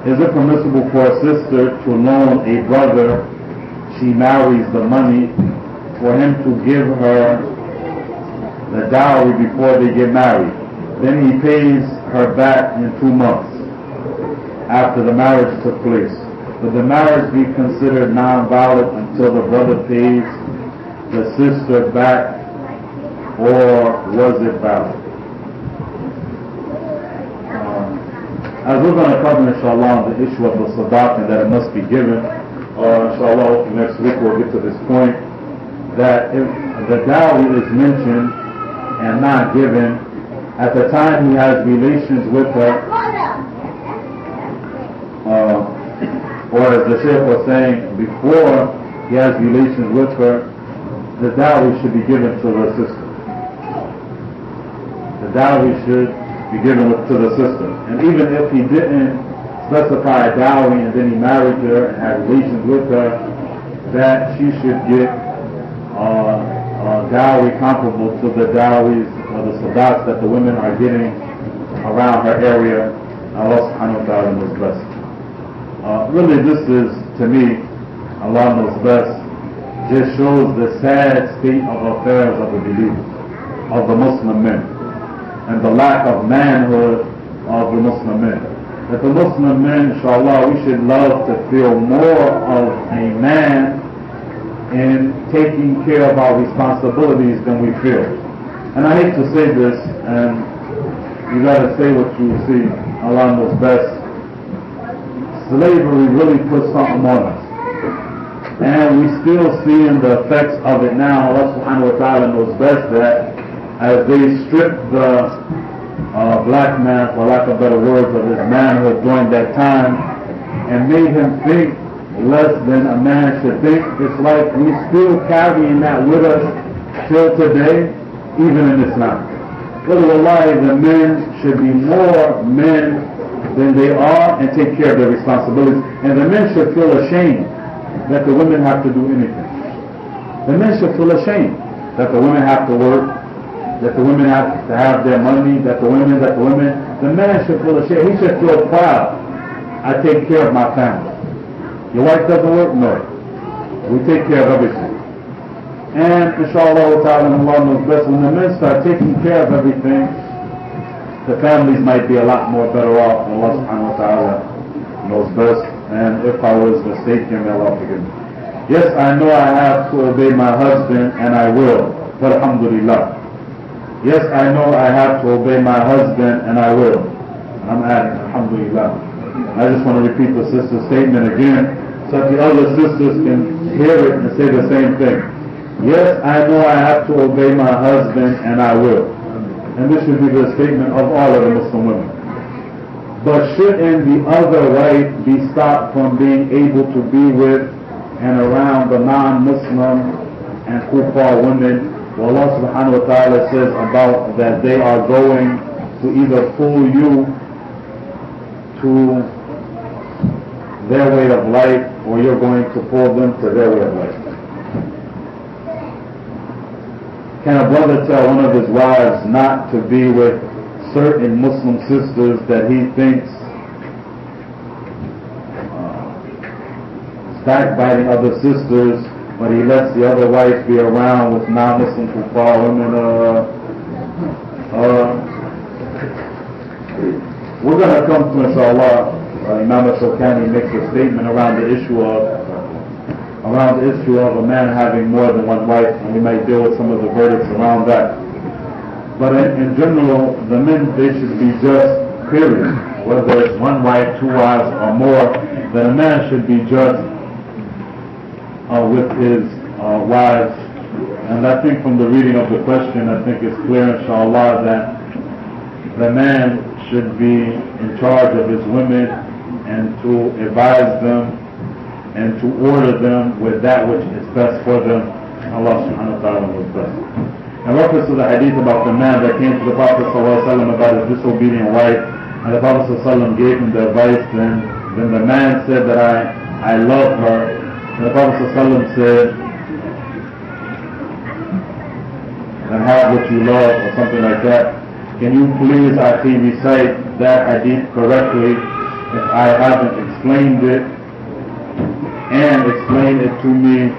is it permissible for a sister to loan a brother she marries the money for him to give her the dowry before they get married? Then he pays her back in 2 months after the marriage took place. Would the marriage be considered non-valid until the brother pays the sister back, or was it valid? As we're going to cover inshallah the issue of the sadaq and that it must be given, inshallah next week we'll get to this point, that if the dowry is mentioned and not given at the time he has relations with her, or as the Shaykh was saying, before he has relations with her, the dowry should be given to the sister. The dowry should be given to the sister. And even if he didn't specify a dowry and then he married her and had relations with her, that she should get a dowry comparable to the dowries or the sadaqs that the women are getting around her area. Allah subhanahu wa ta'ala knows best. Really this is, to me, Allah knows best, just shows the sad state of affairs of the believers, of the Muslim men, and the lack of manhood of the Muslim men. That the Muslim men, inshallah, we should love to feel more of a man in taking care of our responsibilities than we feel. And I hate to say this, and you gotta say what you see, Allah knows best. Slavery really put something on us. And we still seeing the effects of it now. Allah subhanahu wa ta'ala knows best that as they stripped the black man, for lack of better words, of his manhood during that time and made him think less than a man should think, it's like we still carrying that with us till today, even in Islam. Really, wallahi, the men should be more men than they are and take care of their responsibilities. And the men should feel ashamed that the women have to do anything. The men should feel ashamed that the women have to work, that the women have to have their money, the man should feel ashamed. He should feel proud. I take care of my family. Your wife doesn't work? No. We take care of everything. And inshallah ta'ala, Allah knows best, when the men start taking care of everything, the families might be a lot more better off. Allah subhanahu wa ta'ala knows best. And if I was mistaken, may Allah forgive me. Yes, I know I have to obey my husband, and I will. But alhamdulillah. Yes, I know I have to obey my husband, and I will. And I'm adding, alhamdulillah. I just want to repeat the sister's statement again so that the other sisters can hear it and say the same thing. Yes, I know I have to obey my husband, and I will. And this should be the statement of all of the Muslim women. But shouldn't the other wife be stopped from being able to be with and around the non-Muslim and kuffar women? Well, Allah subhanahu wa ta'ala says about that they are going to either pull you to their way of life, or you're going to pull them to their way of life. Can a brother tell one of his wives not to be with certain Muslim sisters that he thinks backbiting other sisters, but he lets the other wife be around with non-Muslim kuffar women? We're going to come to, inshallah, Imam al-Shawkani makes a statement around the issue of a man having more than one wife, and we might deal with some of the verdicts around that. But in general, the men, they should be just, period. Whether it's one wife, two wives, or more, then a man should be just with his wives. And I think from the reading of the question, I think it's clear, inshallah, that the man should be in charge of his women and to advise them and to order them with that which is best for them. Allah subhanahu wa ta'ala knows best. In reference to the hadith about the man that came to the Prophet ﷺ about his disobedient wife, and the Prophet ﷺ gave him the advice, then the man said that I love her, and the Prophet ﷺ said, and have what you love, or something like that. Can you please, Akhi, recite that hadith correctly if I haven't explained it, and explain it to me,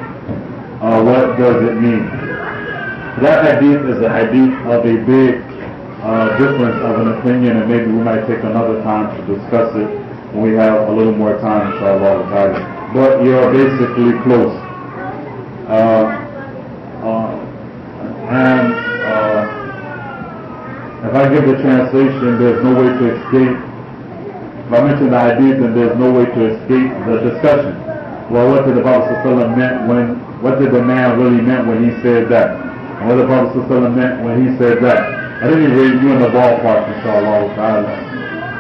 what does it mean? That hadith is a hadith of a big difference of an opinion, and maybe we might take another time to discuss it when we have a little more time, inshallah. But you're basically close. If I give the translation, there's no way to escape. If I mention the hadith, then there's no way to escape the discussion. Well, what did the Prophet meant what did the man really meant when he said that? And what the Prophet meant when he said that? At any rate, you're in the ballpark, inshallah,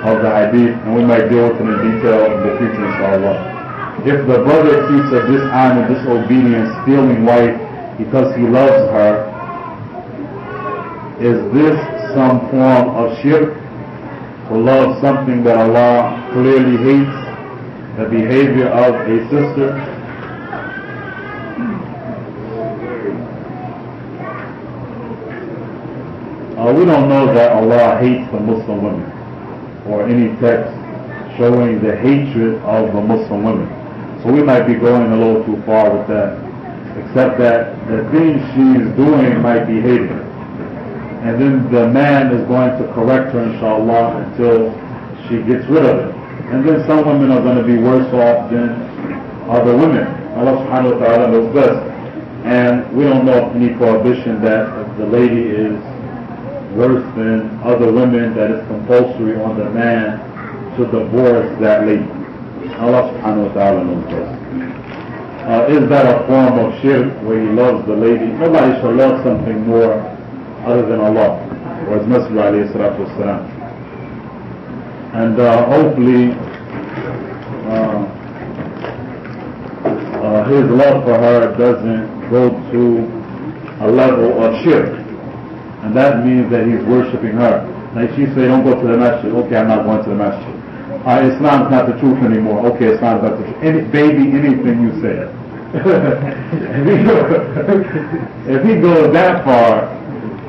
of the hadith, and we might deal with it in detail in the future, inshallah. If the brother keeps a dishonor, disobedient, stealing wife because he loves her, is this some form of shirk? To love something that Allah clearly hates, the behavior of a sister? We don't know that Allah hates the Muslim women, or any text showing the hatred of the Muslim women. So we might be going a little too far with that, except that the things she's doing might be hated. And then the man is going to correct her, inshallah, until she gets rid of it. And then some women are going to be worse off than other women. Allah subhanahu wa ta'ala knows best. And we don't know of any prohibition that if the lady is worse than other women, that it's compulsory on the man to divorce that lady. Allah subhanahu wa ta'ala knows best. Is that a form of shirk where he loves the lady? Nobody should love something more other than Allah or His Messenger alayhi salatu wasalam. And hopefully his love for her doesn't go to a level of shirk, and that means that he's worshipping her. Like she say, don't go to the masjid. Okay, I'm not going to the masjid. Islam's not the truth anymore. Okay, Islam's not the truth. Anything you say. If he goes that far,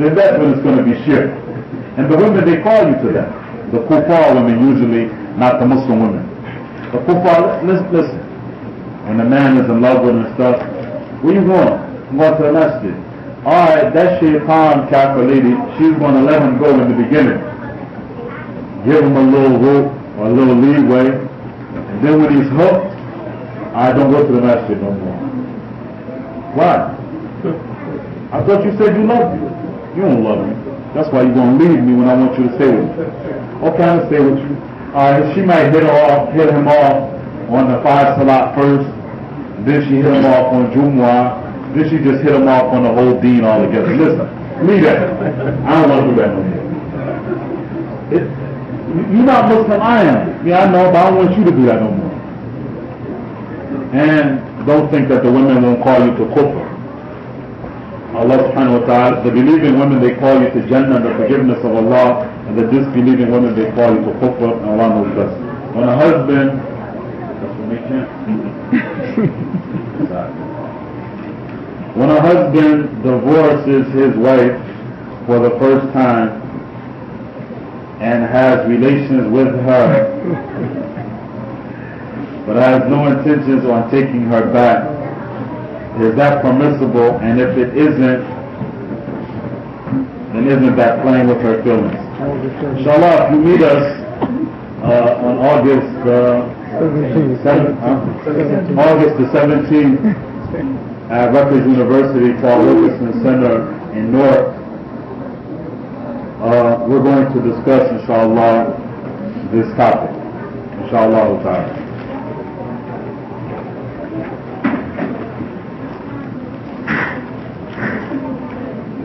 then that's when it's going to be shirk. And the women, they call you to that. The kuffar women usually, not the Muslim women. The kuffar, listen. When a man is in love with her and stuff, where you going? I'm going to the masjid. Alright, that shaitan calculated, she's going to let him go in the beginning. Give him a little rope or a little leeway. And then when he's hooked, I don't go to the masjid no more. Why? I thought you said you loved me. You don't love me. That's why you're going to leave me when I want you to stay with me. Okay, I'll stay with you. She might hit him off on the 5 salat first, then she hit him off on Jumu'ah, then she just hit him off on the whole deen altogether. Listen, leave that. I don't want to do that no more. You're not Muslim, I am. Yeah, I know, but I don't want you to do that no more. And don't think that the women won't call you to kufr. Allah subhanahu wa ta'ala, the believing women, they call you to Jannah, the forgiveness of Allah, and the disbelieving women, they call you to kufr, and Allah knows best. When a husband, that's what they can't. When a husband divorces his wife for the first time and has relations with her, but has no intentions on taking her back, is that permissible? And if it isn't, then isn't that playing with her feelings? Inshallah, if you meet us on August the 17th at Rutgers University, Paul Wilkerson Center in Newark, we're going to discuss, inshallah, this topic. Inshallah ta'ala.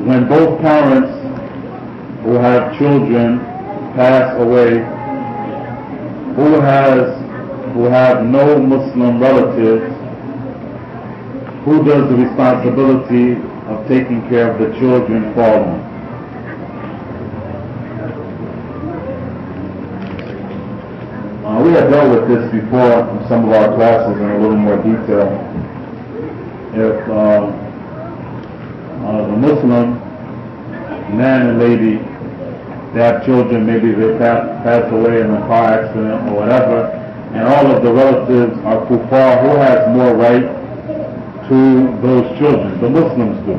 When both parents who have children pass away, who have no Muslim relatives, who does the responsibility of taking care of the children fall on? We have dealt with this before in some of our classes in a little more detail. If the Muslim man and lady, they have children, maybe they pass away in a car accident or whatever, and all of the relatives are kuffar, who has more right to those children? The Muslims do.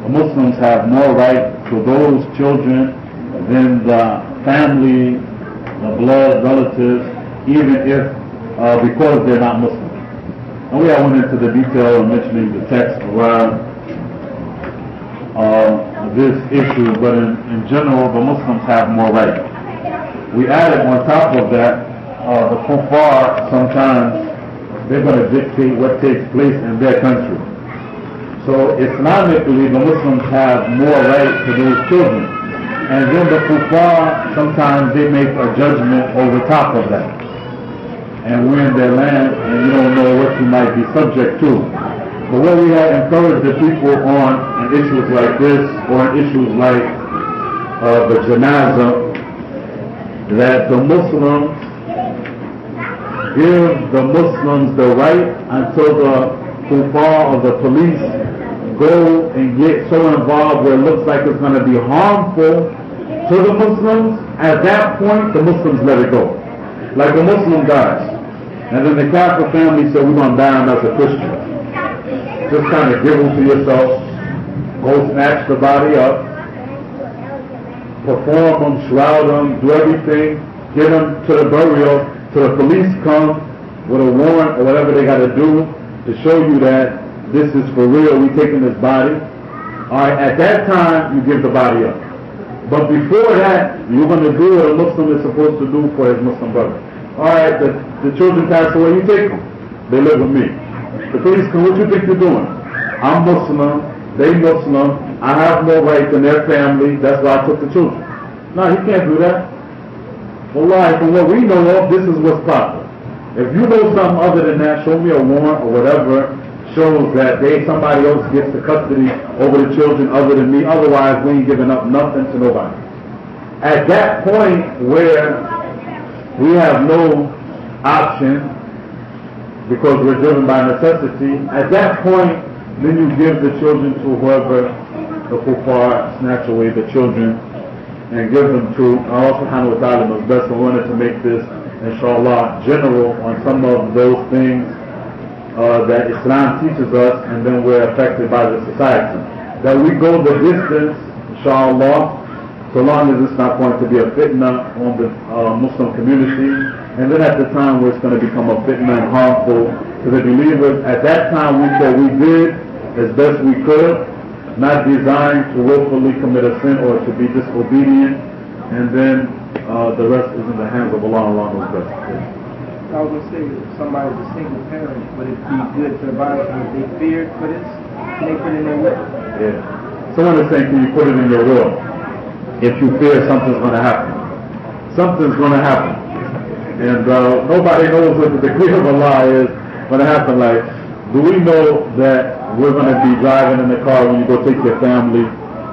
The Muslims have more right to those children than the family, the blood relatives, even if because they're not Muslim. And we went into the detail of mentioning the text around this issue, but in general, the Muslims have more right. We added on top of that, the kuffar, sometimes they're going to dictate what takes place in their country. So Islamically, the Muslims have more right to those children. And then the kuffar, sometimes they make a judgment over top of that. And we're in their land, and you don't know what you might be subject to. But what we have encouraged the people on in issues like this, or in issues like the janazah, that the Muslims give the Muslims the right until the kuffar or the police go and get so involved where it looks like it's going to be harmful to the Muslims. At that point, the Muslims let it go. Like a Muslim dies, and then the Catholic family said, we're going to bury him as a Christian. Just kind of giggle to yourself, go snatch the body up, perform them, shroud them, do everything, get them to the burial, till the police come with a warrant or whatever they got to do to show you that this is for real, we taking this body. Alright, at that time, you give the body up. But before that, you're going to do what a Muslim is supposed to do for his Muslim brother. Alright, the children pass away, you take them. They live with me. The police come, what you think you're doing? I'm Muslim, they Muslim, I have more right than their family, that's why I took the children. No, you can't do that. Wallahi, from what we know of, this is what's proper. If you know something other than that, show me a warrant or whatever, shows that somebody else gets the custody over the children other than me, otherwise we ain't giving up nothing to nobody. At that point where we have no option, because we're driven by necessity, at that point, then you give the children to whoever the kuffar snatch away the children and give them to Allah subhanahu wa ta'ala knows best. We wanted to make this, inshallah, general on some of those things that Islam teaches us, and then we're affected by the society. That we go the distance, inshallah, so long as it's not going to be a fitna on the Muslim community, and then at the time where it's going to become a fitna and harmful to the believers, at that time we said we did as best we could, not designed to willfully commit a sin or to be disobedient, and then the rest is in the hands of Allah. Allah knows best. I was going to say, if somebody's a single parent, would it be good for the body if they feared for this? Can they put it in their will? Yeah. Someone is saying, can you put it in your will? If you fear something's going to happen. Something's going to happen. And nobody knows what the decree of Allah is going to happen. Like, do we know that we're going to be driving in the car when you go take your family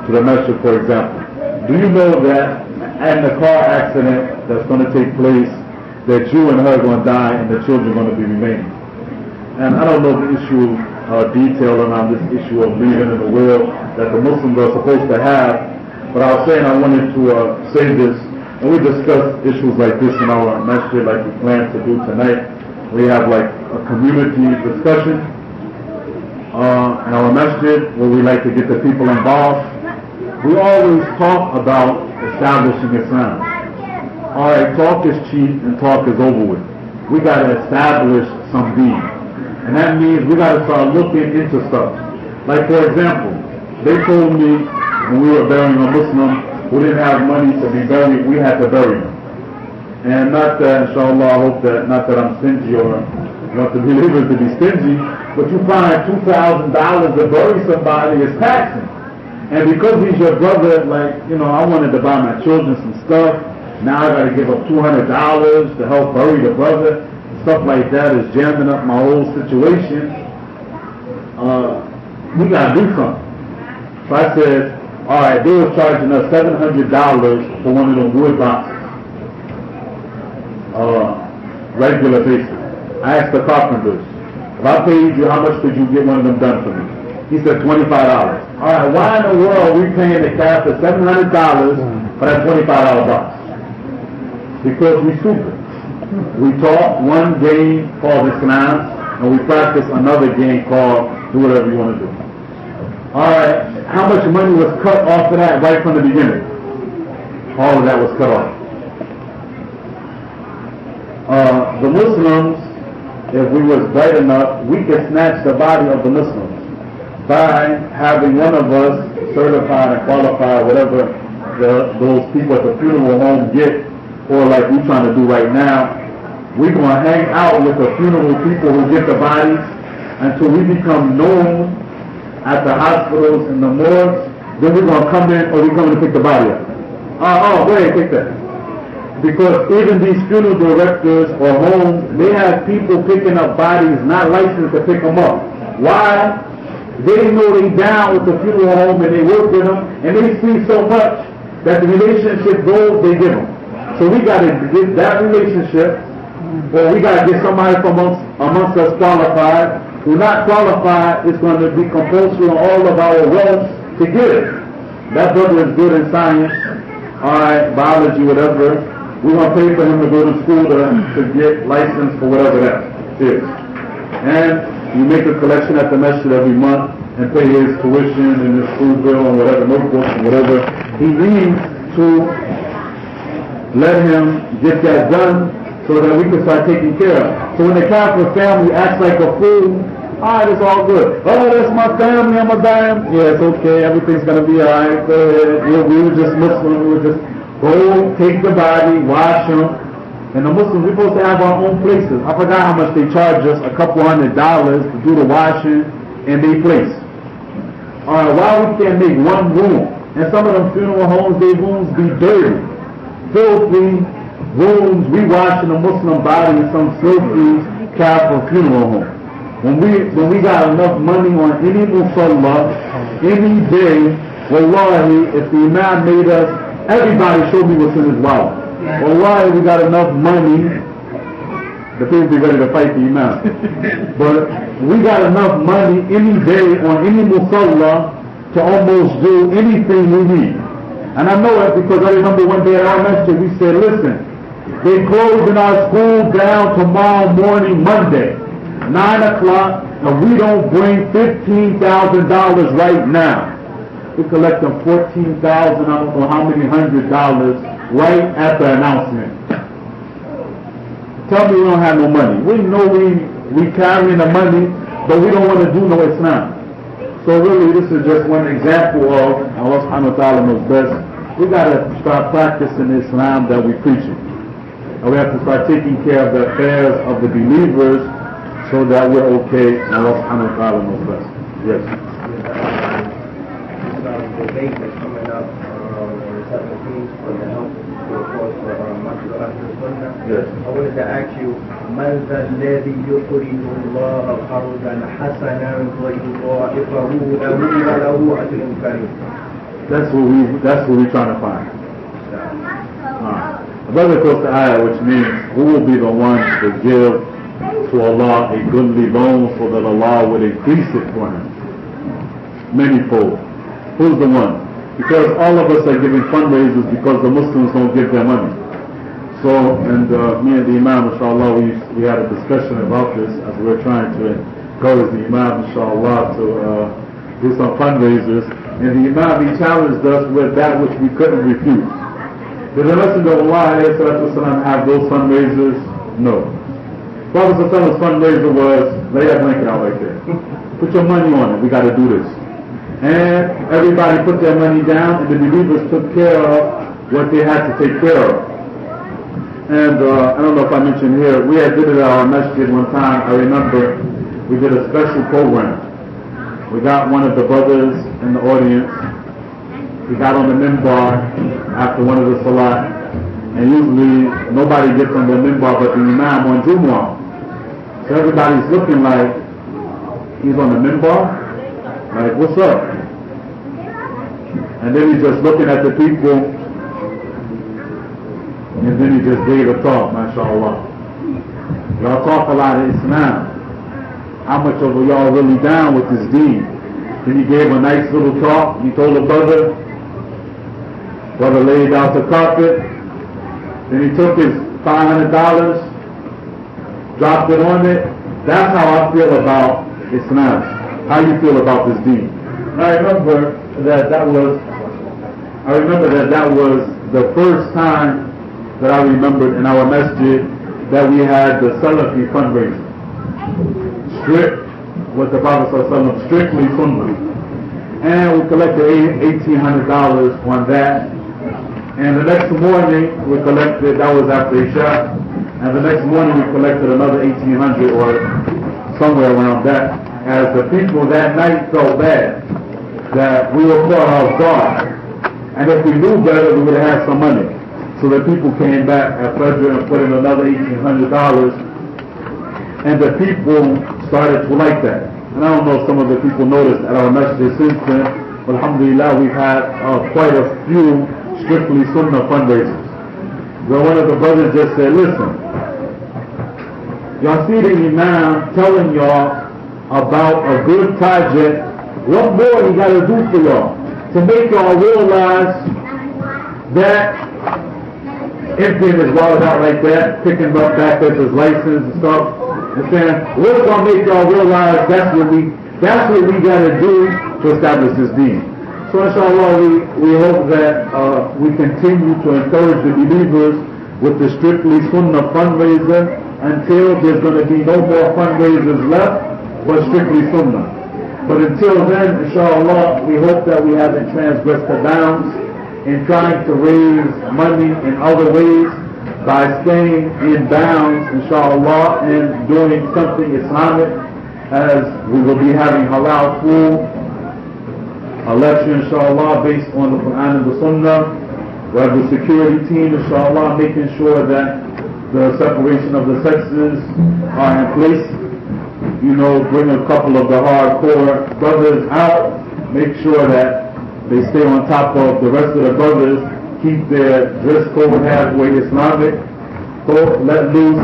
to the masjid, for example? Do you know that in the car accident that's going to take place, that you and her are going to die and the children are going to be remaining? And I don't know the issue, detail around this issue of leaving in the will that the Muslims are supposed to have, but I was saying I wanted to say this, and we discuss issues like this in our masjid like we plan to do tonight. We have like a community discussion in our masjid where we like to get the people involved. We always talk about establishing Islam. Alright, talk is cheap and talk is over with. We got to establish some deen. And that means we got to start looking into stuff. Like for example, they told me when we were burying a Muslim who didn't have money to be buried, we had to bury him. And not that, inshallah, I hope that, not that I'm stingy or want the believers to be stingy, but you find $2,000 to bury somebody is taxing. And because he's your brother, like, you know, I wanted to buy my children some stuff. Now I got to give up $200 to help bury the brother. Stuff like that is jamming up my whole situation. We got to do something. So I said, all right, they were charging us $700 for one of those wood boxes. Regular basis. I asked the carpenters, if I paid you, how much could you get one of them done for me? He said $25. All right, why in the world are we paying the Catholic $700 for that $25 box? Because we stupid. We taught one game called Islam, and we practice another game called do whatever you want to do. Alright, how much money was cut off of that right from the beginning? All of that was cut off. The Muslims, if we was bright enough, we could snatch the body of the Muslims by having one of us certified and qualified, whatever those people at the funeral home get, or like we're trying to do right now. We're going to hang out with the funeral people who get the bodies until we become known at the hospitals and the morgues. Then we're going to come in, or we're coming to pick the body up. Go ahead, take that. Because even these funeral directors or homes, they have people picking up bodies not licensed to pick them up. Why? They know they down with the funeral home and they work with them, and they see so much that the relationship goes, they give them. So we got to get that relationship, or we got to get somebody from amongst us qualified. Who not qualified, is going to be compulsory on all of our wealth to get it. That brother is good in science, alright, biology, whatever. We're going to pay for him to go to school to get licensed for whatever that is. And you make a collection at the masjid every month and pay his tuition and his school bill and whatever, notebooks and whatever he needs to let him get that done so that we can start taking care of. So when the Catholic family acts like a fool, alright, it's all good. Oh, that's my family, I'm a dime. Yeah, it's okay, everything's going to be alright. Go ahead. Yeah, we were just Muslim, we were just go, take the body, wash them. And the Muslims, we're supposed to have our own places. I forgot how much they charge us, a couple $100 to do the washing in their place. Alright, why we can't make one room? And some of them funeral homes, their rooms be dirty, filthy rooms. We washing a Muslim body in some filthy Catholic funeral home. When we got enough money on any musalla, any day, wallahi, if the Imam made us, everybody showed me what's in his wallet. Wallahi, we got enough money, the people be ready to fight the Imam. But we got enough money any day on any musalla to almost do anything we need. And I know it because I remember one day at our masjid we said, listen, they closing our school down tomorrow morning, Monday, 9 o'clock, and we don't bring $15,000 right now. We collect them $14,000, I don't know how many $100 right at the announcement. Tell me we don't have no money. We know we carrying the money, but we don't want to do no Islam. So really this is just one example of Allah subhanahu wa ta'ala knows best. we got to start practicing Islam that we preaching. And we have to start taking care of the affairs of the believers so that we're okay. And Allah subhanahu wa ta'ala knows best. Yes. Debate that's coming up on the 17th for the help for Muslimah. Yes. I wanted to ask you, من ذا الذي يقرض الله قرضا حسنا فيضاعفه له وله أجر كريم. That's what we're trying to find. The brother quotes the ayah, which means who will be the one to give to Allah a goodly loan so that Allah would increase it for him manyfold. Who's the one? Because all of us are giving fundraisers because the Muslims don't give their money. So, and me and the Imam, inshallah, we had a discussion about this as we were trying to encourage the Imam, inshallah, to do some fundraisers. And the Imam, he challenged us with that which we couldn't refute. Did the Messenger of Allah have those fundraisers? No. Prophet Prophet's fundraiser was, lay that blanket out right there. Put your money on it, we got to do this. And everybody put their money down, and the believers took care of what they had to take care of. And I don't know if I mentioned here, we had did it at our masjid one time. I remember we did a special program. We got one of the brothers in the audience. He got on the minbar after one of the salat. And usually nobody gets on the minbar but the imam on Jumu'ah. So everybody's looking like he's on the minbar. Like, what's up? And then he's just looking at the people. And then he just gave a talk, mashallah. Y'all talk a lot of Islam. How much of y'all really down with this deen? Then he gave a nice little talk. He told the brother laid out the carpet. Then he took his $500, dropped it on it. That's how I feel about Islam. How you feel about this deen? I remember that was the first time that I remembered in our masjid that we had the Salafi fundraiser. Strict, what the Prophet ﷺ, strictly sunnah. And we collected $1,800 on that. And the next morning we collected, that was after Isha, and the next morning we collected another $1,800 or somewhere around that, as the people that night felt bad that we were caught off guard. And if we knew better, we would have had some money. So the people came back at Fajr and put in another $1,800, and the people started to like that. And I don't know if some of the people noticed at our masjid since then, but alhamdulillah, we've had quite a few strictly sunnah fundraisers. Where one of the brothers just said, listen, y'all see the imam telling y'all about a good project, what more he got to do for y'all to make y'all realize that emptying his wallet out like that, picking up back up his license and stuff, and saying, we're going to make y'all realize that's what we got to do to establish this deen. So inshallah, we hope that we continue to encourage the believers with the strictly sunnah fundraiser until there's going to be no more fundraisers left, but strictly sunnah. But until then, inshallah, we hope that we haven't transgressed the bounds in trying to raise money in other ways by staying in bounds, inshallah, and doing something Islamic, as we will be having halal food, a lecture, inshallah, based on the Qur'an and the Sunnah. We have the security team, inshallah, making sure that the separation of the sexes are in place. You know, bring a couple of the hardcore brothers out, make sure that they stay on top of the rest of the brothers, keep their dress code halfway Islamic, let loose,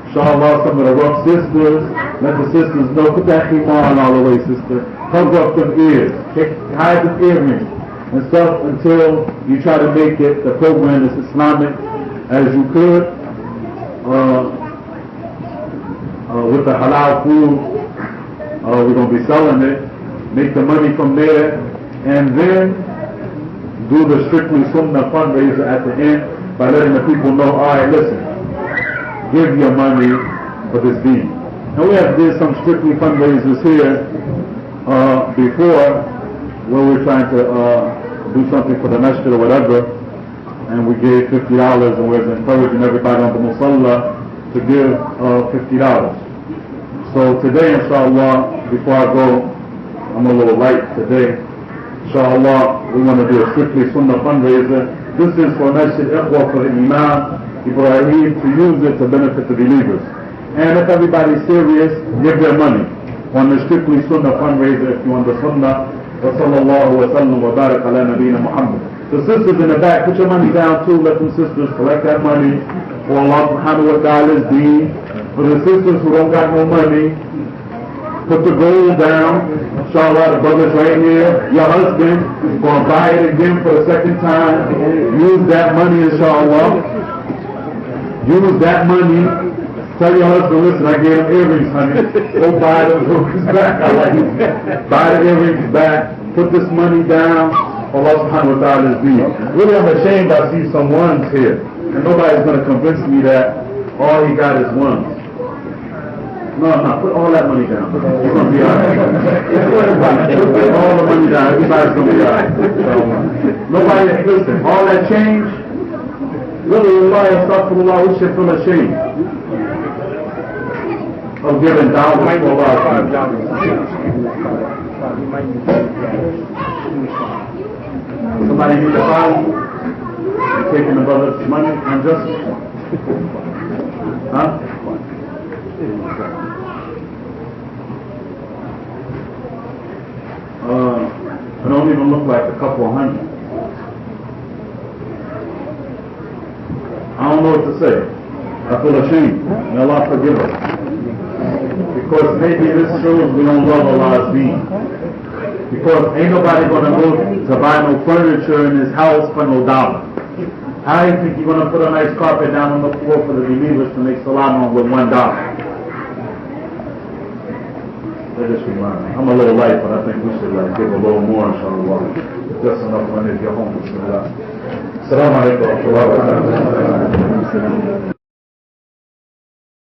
inshallah, some of the rough sisters, let the sisters know, put that khimar on all the way, sister, cover up them ears, hide the earrings, and stuff until you try to make it, the program as Islamic as you could, with the halal food, we're going to be selling it, make the money from there, and then do the strictly sunnah fundraiser at the end by letting the people know, alright, listen, give your money for this deen. And we have did some strictly fundraisers here before, where we're trying to do something for the masjid or whatever, and we gave $50 and we're encouraging everybody on the musalla to give $50. So today, inshallah, before I go, I'm a little light today. Inshallah, we want to do a strictly sunnah fundraiser. This is for Masjid Ikhwa, for the Imam Ibrahim, to use it to benefit the believers. And if everybody's serious, give their money on the strictly sunnah fundraiser if you want the sunnah. Wa sallallahu wa sallam wa barak ala nabiyyina Muhammad. The sisters in the back, put your money down too. Let them sisters collect that money for Allah subhanahu wa ta'ala's deen. For the sisters who don't got no money, put the gold down. Inshallah, the brother's right here. Your husband is going to buy it again for the second time. Use that money, inshallah. Use that money. Tell your husband, listen, I gave him earrings, honey. Go buy those earrings back. I like it. Buy the earrings back. Put this money down. Allah subhanahu wa ta'ala is deen. Really, I'm ashamed I see some ones here. And nobody's going to convince me that all he got is ones. No, put all that money down. You're going to be alright. Put all the money down. Everybody's going to be alright. Nobody, listen, all that change, really, astaghfirullah, we should feel ashamed of giving dollars for Allah. Somebody needs a bottle, you're taking the brother's money unjustly. Huh? It don't even look like a couple of hundred. I don't know what to say. I feel ashamed. May Allah forgive us. Because maybe this shows we don't love Allah's deen. Because ain't nobody going to go to buy no furniture in his house for no dollar. How do you think you're going to put a nice carpet down on the floor for the believers to make salam on with $1? That just reminds me. I'm a little light, but I think we should give a little more, inshallah. Just enough money if you're home. Assalamu alaikum wa rahmatullahi wa barakatuh.